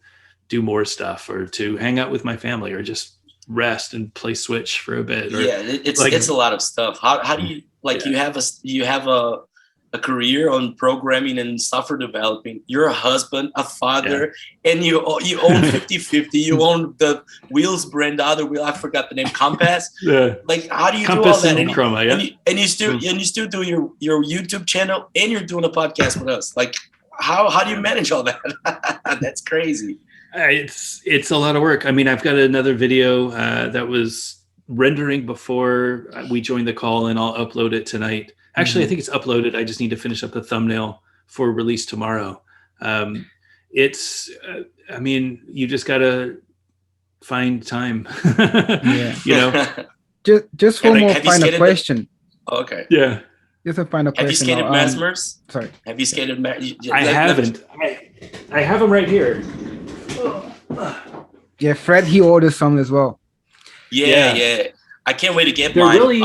do more stuff, or to hang out with my family, or just rest and play Switch for a bit. Or, it's a lot of stuff. How do you, like, you have a career on programming and software developing. You're a husband, a father, and you own 50-50. You own the Wheels brand, the other wheel, I forgot the name, Compass. Like, how do you do all that? And Chroma, and you still do your YouTube channel, and you're doing a podcast with us. Like, how do you manage all that? That's crazy. It's a lot of work. I mean, I've got another video that was rendering before we joined the call, and I'll upload it tonight. Actually, I think it's uploaded. I just need to finish up the thumbnail for release tomorrow. I mean, you just got to find time, you know? Just one more final question. Okay. Yeah. Just a final question. Have you skated Mesmers? Sorry. Have you skated? I haven't. I have them right here. Yeah, Fred, he ordered some as well. Yeah. I can't wait to get They're mine. Really,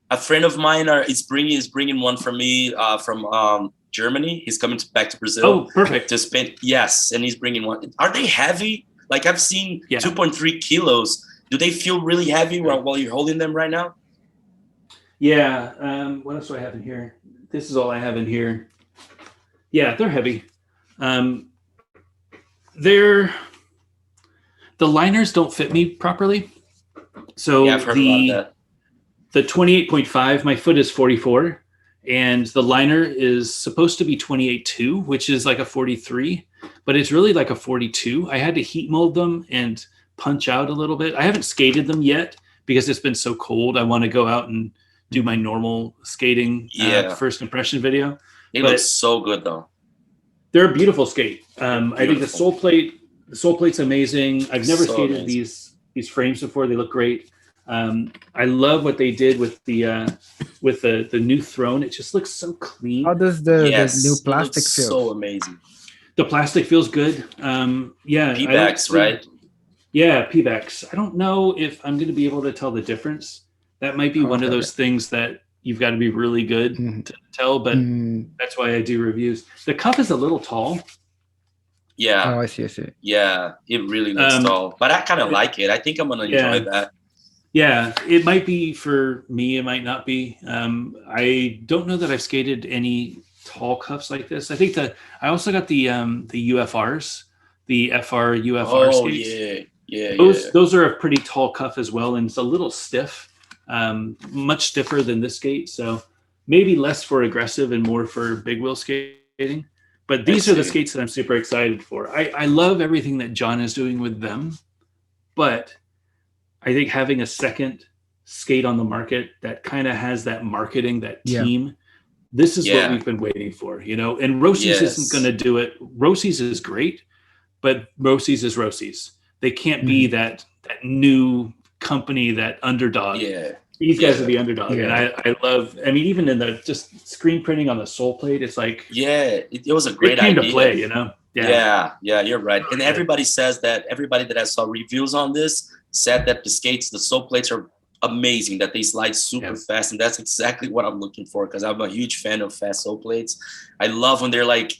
a friend of mine is bringing one for me from Germany. He's coming back to Brazil. Oh, perfect. To spend, yes, and he's bringing one. Are they heavy? Like, I've seen 2.3 kilos. Do they feel really heavy while you're holding them right now? Yeah. What else do I have in here? This is all I have in here. Yeah, they're heavy. The liners don't fit me properly. So I've heard about that. The 28.5, my foot is 44, and the liner is supposed to be 28.2, which is like a 43, but it's really like a 42. I had to heat mold them and punch out a little bit. I haven't skated them yet because it's been so cold. I want to go out and do my normal skating first impression video. It looks so good though. They're a beautiful skate. I think the sole plate's amazing. I've never skated these frames before. They look great. I love what they did with the new throne. It just looks so clean. How does the new plastic feel? So amazing. The plastic feels good. Yeah. P-backs, right? Yeah, P-backs. I don't know if I'm going to be able to tell the difference. That might be one of those things that you've got to be really good to tell, but that's why I do reviews. The cup is a little tall. Yeah. Oh, I see. Yeah, it really looks tall. But I kind of like it. I think I'm going to enjoy that. Yeah, it might be for me. It might not be. I don't know that I've skated any tall cups like this. I think I also got the UFRs, the FR UFR skates. Yeah. Those are a pretty tall cuff as well, and it's a little stiff, much stiffer than this skate. So maybe less for aggressive and more for big wheel skating. But these are the skates that I'm super excited for. I love everything that John is doing with them, but I think having a second skate on the market that kind of has that marketing, that team, this is what we've been waiting for, and Rossi's isn't going to do it. Rossi's is great, but Rossi's is Rossi's. They can't be that new company, that underdog. Yeah. These guys are the underdog. And I love, even in the just screen printing on the sole plate, it's like, it was a great idea. It came to play, Yeah, you're right. And everybody says that, everybody that I saw reviews on this said that the sole plates are amazing, that they slide super fast. And that's exactly what I'm looking for, because I'm a huge fan of fast sole plates. I love when they're like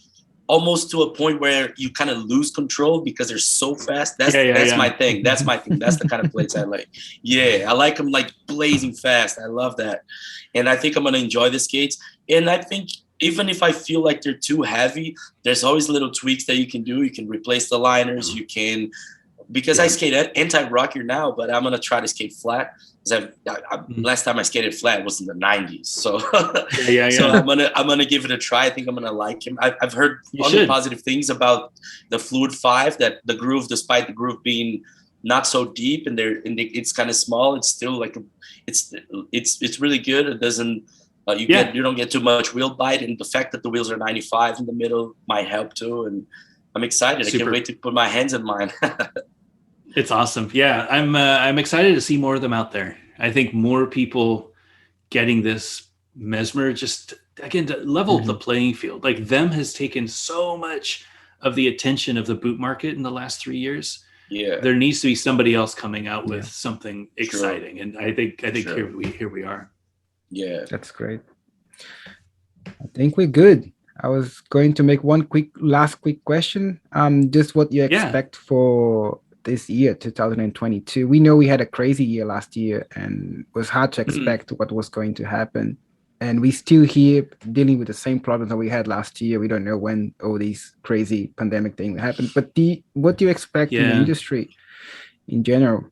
almost to a point where you kind of lose control because they're so fast. That's my thing. That's my thing. That's the kind of plates I like. Yeah, I like them like blazing fast. I love that. And I think I'm going to enjoy the skates. And I think even if I feel like they're too heavy, there's always little tweaks that you can do. You can replace the liners. You can, because I skate anti-rocker now, but I'm going to try to skate flat. Last time I skated flat was in the 90s. So, so I'm gonna give it a try. I think I'm gonna like him. I've heard only positive things about the Fluid 5, that the groove, despite the groove being not so deep and it's kind of small, it's still like it's really good. It doesn't you don't get too much wheel bite, and the fact that the wheels are 95 in the middle might help too. And I'm excited. I can't wait to put my hands in mine. It's awesome. Yeah, I'm excited to see more of them out there. I think more people getting this mesmer, just again to level the playing field. Like them has taken so much of the attention of the boot market in the last 3 years. Yeah, there needs to be somebody else coming out with something exciting, and I think here we are. Yeah, that's great. I think we're good. I was going to make one last quick question. Just what you expect for this year, 2022. We know we had a crazy year last year, and it was hard to expect what was going to happen. And we still here dealing with the same problems that we had last year. We don't know when all these crazy pandemic things happen. But what do you expect in the industry in general?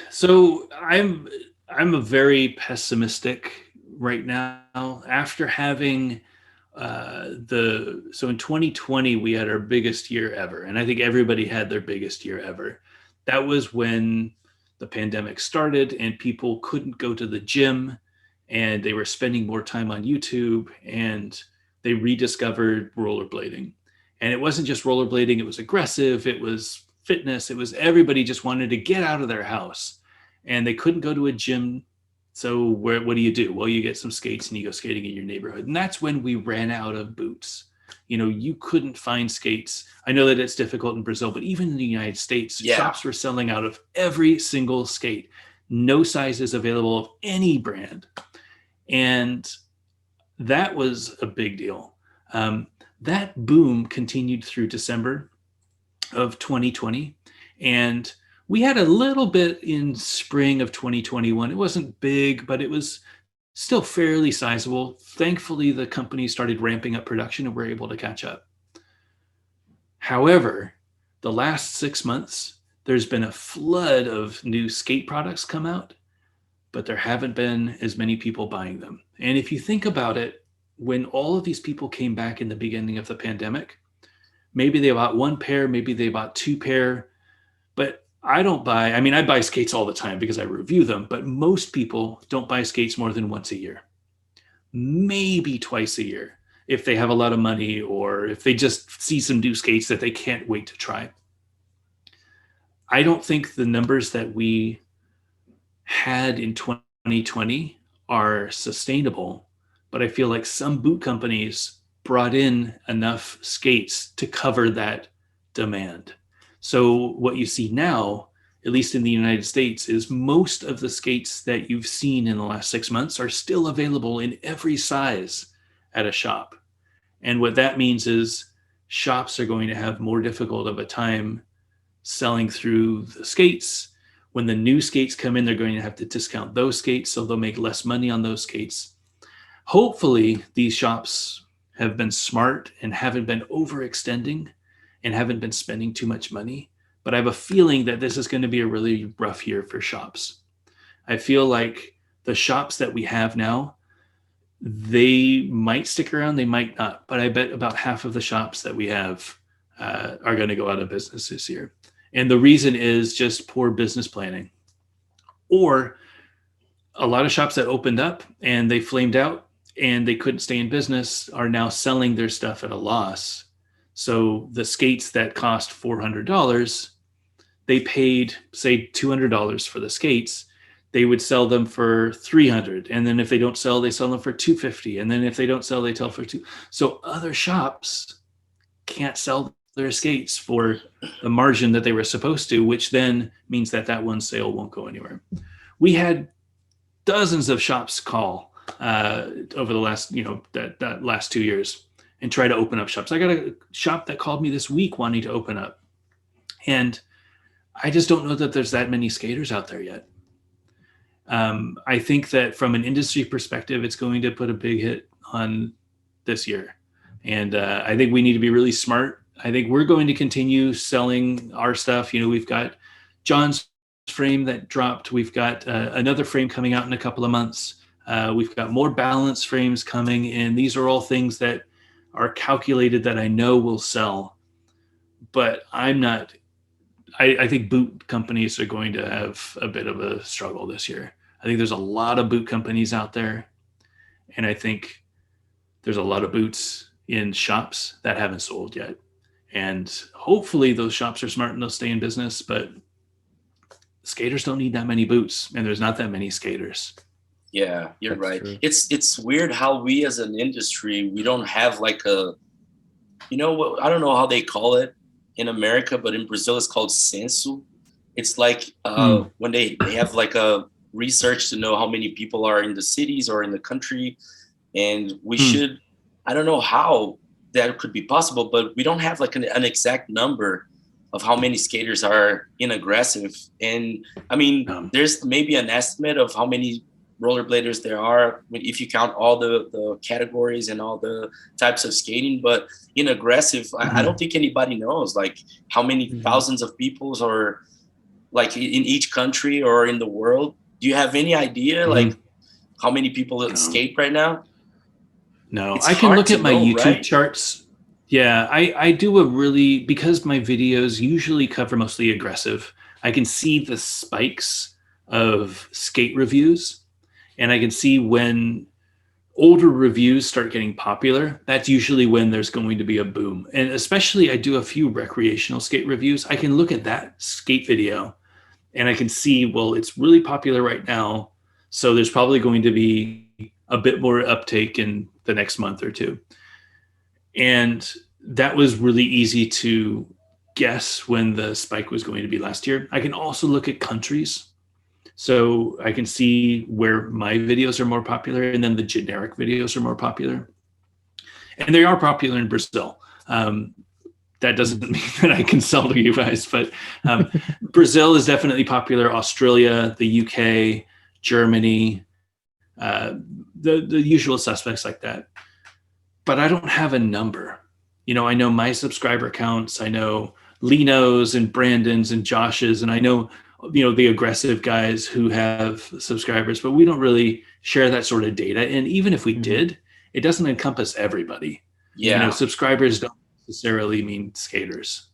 So I'm a very pessimistic right now. After having so in 2020 we had our biggest year ever, and I think everybody had their biggest year ever. That was when the pandemic started and people couldn't go to the gym, and they were spending more time on YouTube, and they rediscovered rollerblading. And it wasn't just rollerblading, it was aggressive, it was fitness, it was everybody just wanted to get out of their house, and they couldn't go to a gym. So what do you do? Well, you get some skates and you go skating in your neighborhood. And that's when we ran out of boots. You couldn't find skates. I know that it's difficult in Brazil, but even in the United States, shops were selling out of every single skate. No sizes available of any brand. And that was a big deal. That boom continued through December of 2020. And we had a little bit in spring of 2021. It wasn't big, but it was still fairly sizable. Thankfully, the company started ramping up production and were able to catch up. However, the last 6 months, there's been a flood of new skate products come out, but there haven't been as many people buying them. And if you think about it, when all of these people came back in the beginning of the pandemic, maybe they bought one pair, maybe they bought two pair, but I buy skates all the time because I review them, but most people don't buy skates more than once a year, maybe twice a year, if they have a lot of money or if they just see some new skates that they can't wait to try. I don't think the numbers that we had in 2020 are sustainable, but I feel like some boot companies brought in enough skates to cover that demand. So what you see now, at least in the United States, is most of the skates that you've seen in the last 6 months are still available in every size at a shop. And what that means is shops are going to have more difficult of a time selling through the skates. When the new skates come in, they're going to have to discount those skates, so they'll make less money on those skates. Hopefully, these shops have been smart and haven't been overextending and haven't been spending too much money. But I have a feeling that this is going to be a really rough year for shops. I feel like the shops that we have now, they might stick around, they might not. But I bet about half of the shops that we have are going to go out of business this year. And the reason is just poor business planning. Or a lot of shops that opened up and they flamed out and they couldn't stay in business are now selling their stuff at a loss. So the skates that cost $400, they paid, say, $200 for the skates. They would sell them for $300. And then if they don't sell, they sell them for $250. And then if they don't sell, they sell for $200. So other shops can't sell their skates for the margin that they were supposed to, which then means that that one sale won't go anywhere. We had dozens of shops call over the last, that last 2 years and try to open up shops. I got a shop that called me this week wanting to open up. And I just don't know that there's that many skaters out there yet. I think that from an industry perspective, it's going to put a big hit on this year. And I think we need to be really smart. I think we're going to continue selling our stuff. We've got John's frame that dropped. We've got another frame coming out in a couple of months. We've got more balance frames coming, and these are all things that are calculated that I know will sell. But I'm not. I think boot companies are going to have a bit of a struggle this year. I think there's a lot of boot companies out there, and I think there's a lot of boots in shops that haven't sold yet. And hopefully those shops are smart and they'll stay in business, but skaters don't need that many boots, and there's not that many skaters. Yeah, you're That's right. true. It's weird how we as an industry, we don't have like I don't know how they call it in America, but in Brazil it's called censo. It's like when they have like a research to know how many people are in the cities or in the country. And we should, I don't know how that could be possible, but we don't have like an exact number of how many skaters are in aggressive. And I mean, there's maybe an estimate of how many rollerbladers there are if you count all the categories and all the types of skating. But in aggressive, I don't think anybody knows like how many thousands of people or like in each country or in the world. Do you have any idea like how many people skate right now? No, It's I can hard look to at my know, YouTube right? charts. Yeah, I do because my videos usually cover mostly aggressive, I can see the spikes of skate reviews, and I can see when older reviews start getting popular. That's usually when there's going to be a boom. And especially I do a few recreational skate reviews. I can look at that skate video and I can see, well, it's really popular right now. So there's probably going to be a bit more uptake in the next month or two. And that was really easy to guess when the spike was going to be last year. I can also look at countries. So I can see where my videos are more popular and then the generic videos are more popular. And they are popular in Brazil. That doesn't mean that I can sell to you guys, but Brazil is definitely popular. Australia, the UK, Germany, the usual suspects like that. But I don't have a number. I know my subscriber counts. I know Lino's and Brandon's and Josh's, and I know the aggressive guys who have subscribers, but we don't really share that sort of data. And even if we did, it doesn't encompass everybody. Yeah. Subscribers don't necessarily mean skaters.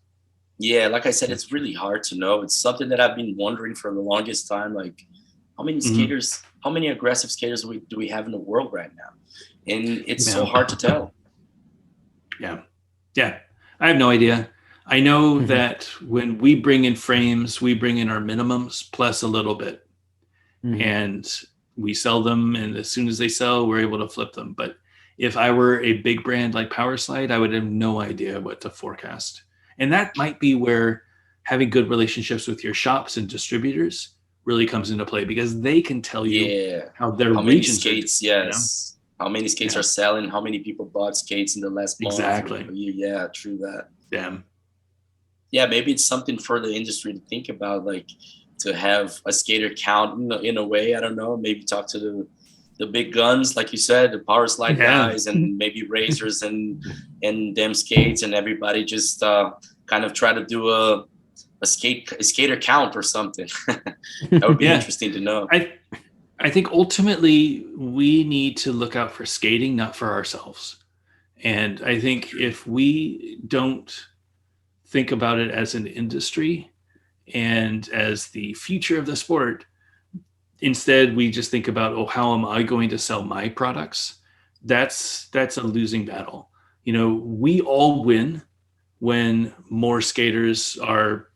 Yeah, like I said, it's really hard to know. It's something that I've been wondering for the longest time. Like, how many skaters, how many aggressive skaters do we have in the world right now? And it's so hard to tell. Yeah. I have no idea. I know that when we bring in frames, we bring in our minimums plus a little bit, and we sell them. And as soon as they sell, we're able to flip them. But if I were a big brand like Powerslide, I would have no idea what to forecast. And that might be where having good relationships with your shops and distributors really comes into play, because they can tell you how their regions skates, how many skates are selling, how many people bought skates in the last month. Exactly. Yeah, true that. Yeah. Yeah, maybe it's something for the industry to think about, like to have a skater count in a way. I don't know. Maybe talk to the big guns, like you said, the Powerslide guys, and maybe Razors and them skates, and everybody just kind of try to do a skater count or something. That would be interesting to know. I think ultimately we need to look out for skating, not for ourselves. And I think if we don't think about it as an industry and as the future of the sport, instead we just think about, oh, how am I going to sell my products? That's a losing battle. You know, we all win when more skaters are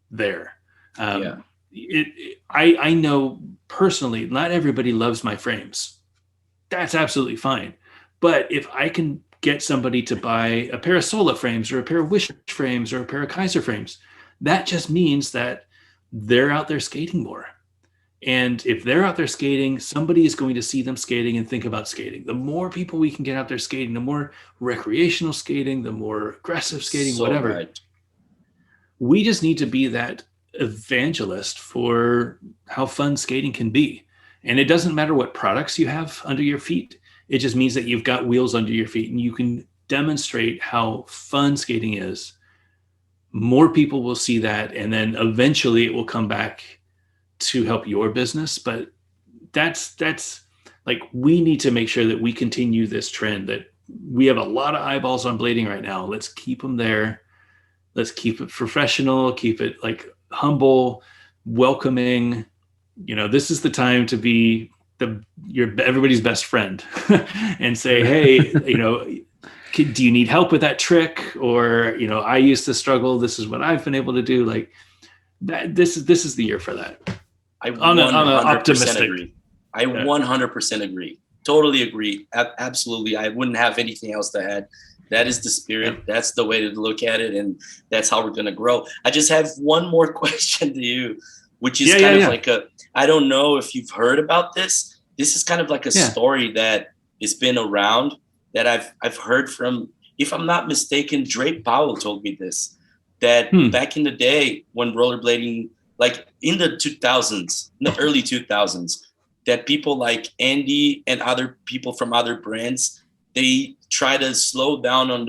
there. I know personally, not everybody loves my frames. That's absolutely fine. But if I can get somebody to buy a pair of Sola frames or a pair of Wish frames or a pair of Kaiser frames, that just means that they're out there skating more. And if they're out there skating, somebody is going to see them skating and think about skating. The more people we can get out there skating, the more recreational skating, the more aggressive skating, whatever. Right. We just need to be that evangelist for how fun skating can be. And it doesn't matter what products you have under your feet. It just means that you've got wheels under your feet and you can demonstrate how fun skating is. More people will see that, and then eventually it will come back to help your business. But that's like, we need to make sure that we continue this trend, that we have a lot of eyeballs on blading right now. Let's keep them there. Let's keep it professional, keep it like humble, welcoming. You know, this is the time to be everybody's best friend and say, hey, you know, do you need help with that trick? Or, you know, I used to struggle. This is what I've been able to do. Like that. This is the year for that. I 100% agree. I 100% agree. Totally agree. Absolutely. I wouldn't have anything else to add. That is the spirit. Yeah. That's the way to look at it. And that's how we're going to grow. I just have one more question to you, which is like I don't know if you've heard about this. This is kind of like a story that has been around that I've heard from, if I'm not mistaken, Drake Powell told me this, that back in the day when rollerblading, like in the 2000s, in the early 2000s, that people like Andy and other people from other brands, they try to slow down on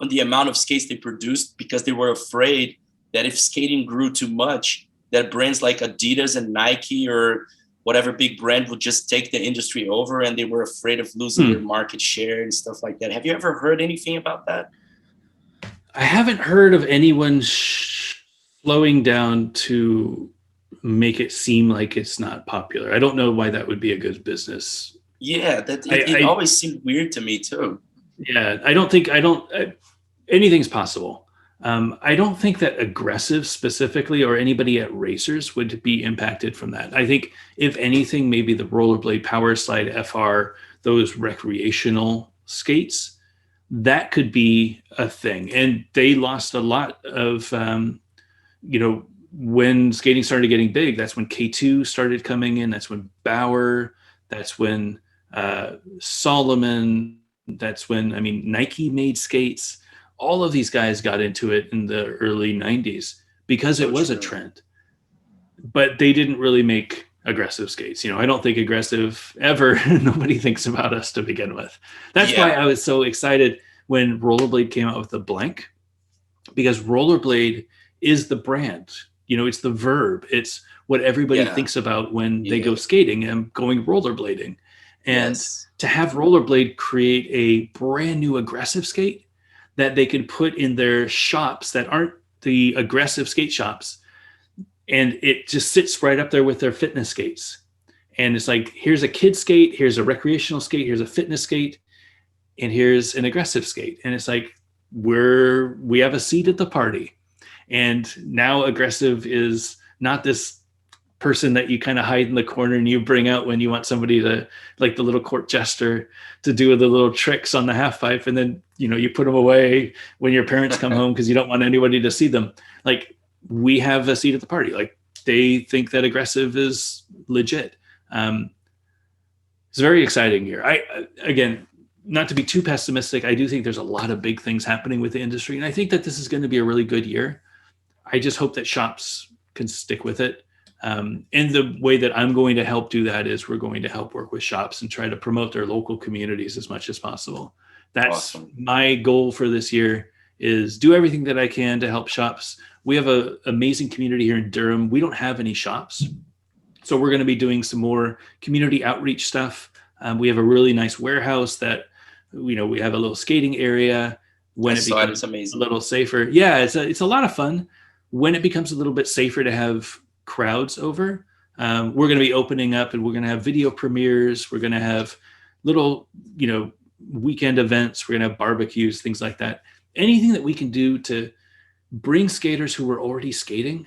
the amount of skates they produced, because they were afraid that if skating grew too much, that brands like Adidas and Nike or whatever big brand would just take the industry over, and they were afraid of losing their market share and stuff like that. Have you ever heard anything about that? I haven't heard of anyone slowing down to make it seem like it's not popular. I don't know why that would be a good business. Yeah, it always seemed weird to me too. Yeah, anything's possible. I don't think that aggressive specifically or anybody at racers would be impacted from that. I think if anything, maybe the rollerblade, Powerslide, FR, those recreational skates, that could be a thing. And they lost a lot of, when skating started getting big, that's when K2 started coming in. That's when Bauer, that's when Solomon, that's when, Nike made skates. All of these guys got into it in the early 90s because it was a trend, but they didn't really make aggressive skates. I don't think aggressive ever, nobody thinks about us to begin with. That's why I was so excited when Rollerblade came out with the blank, because Rollerblade is the brand. It's the verb. It's what everybody thinks about when they go skating and going rollerblading. And to have Rollerblade create a brand new aggressive skate that they can put in their shops that aren't the aggressive skate shops, and it just sits right up there with their fitness skates. And it's like, here's a kid skate, here's a recreational skate, here's a fitness skate, and here's an aggressive skate. And it's like, we have a seat at the party. And now Aggressive is not this person that you kind of hide in the corner and you bring out when you want somebody to, like the little court jester, to do the little tricks on the half pipe, and then you put them away when your parents come home because you don't want anybody to see them. Like, we have a seat at the party. Like, they think that Aggressive is legit. It's a very exciting year. Again, not to be too pessimistic, I do think there's a lot of big things happening with the industry, and I think that this is going to be a really good year. I just hope that shops can stick with it. And the way that I'm going to help do that is we're going to help work with shops and try to promote their local communities as much as possible. That's awesome. My goal for this year, is do everything that I can to help shops. We have an amazing community here in Durham. We don't have any shops. So we're going to be doing some more community outreach stuff. We have a really nice warehouse that, we have a little skating area. When it becomes a little safer. Yeah, it's a lot of fun. When it becomes a little bit safer to have crowds over, we're going to be opening up, and we're going to have video premieres. We're going to have little, weekend events. We're going to have barbecues, things like that. Anything that we can do to bring skaters who are already skating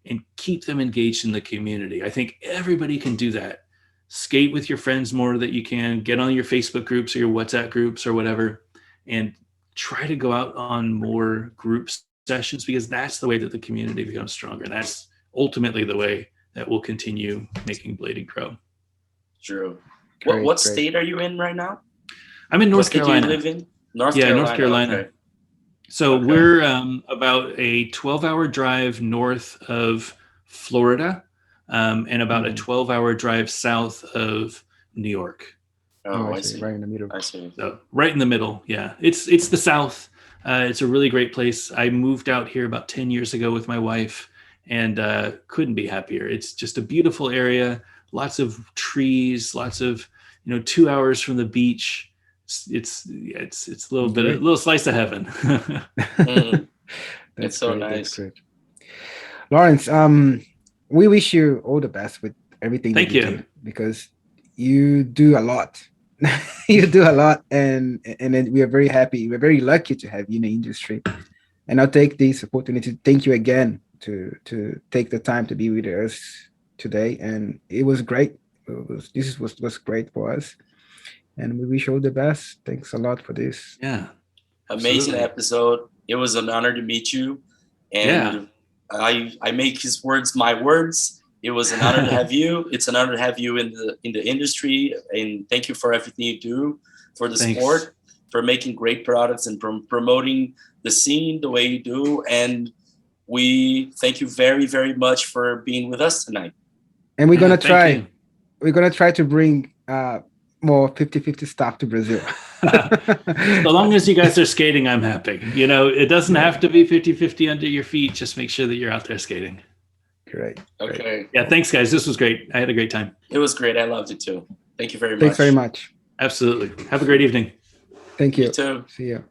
and keep them engaged in the community. I think everybody can do that. Skate with your friends more that you can. Get on your Facebook groups or your WhatsApp groups or whatever, and try to go out on more group sessions, because that's the way that the community becomes stronger. That's ultimately the way that we'll continue making blading grow. True. What state are you in right now? I'm in North Carolina. Do you live in? North Carolina. Okay. So we're about a 12-hour drive north of Florida, and about a 12-hour drive south of New York. Oh, I see. Right in the middle. I see. So right in the middle. Yeah. It's the South. It's a really great place. I moved out here about 10 years ago with my wife, and couldn't be happier. It's just a beautiful area. Lots of trees, lots of, 2 hours from the beach. It's a little slice of heaven. That's so nice. Lawrence, we wish you all the best with everything. Thank you. Do, because you do a lot. You do a lot, and we are very happy. We're very lucky to have you in the industry. And I'll take this opportunity to thank you again to take the time to be with us today. And it was great. This was great for us. And we wish you all the best. Thanks a lot for this. Yeah. Amazing episode. It was an honor to meet you. And I make his words my words. It was an honor to have you. It's an honor to have you in the industry. And thank you for everything you do for the sport, for making great products and promoting the scene the way you do. And we thank you very, very much for being with us tonight. And we're gonna try. We're gonna try to bring more 50-50 stuff to Brazil. So long as you guys are skating, I'm happy. It doesn't have to be 50-50 under your feet. Just make sure that you're out there skating. Great. Okay. Yeah, thanks, guys. This was great. I had a great time. It was great. I loved it too. Thank you very much. Thanks very much. Absolutely. Have a great evening. Thank you. You too. See you.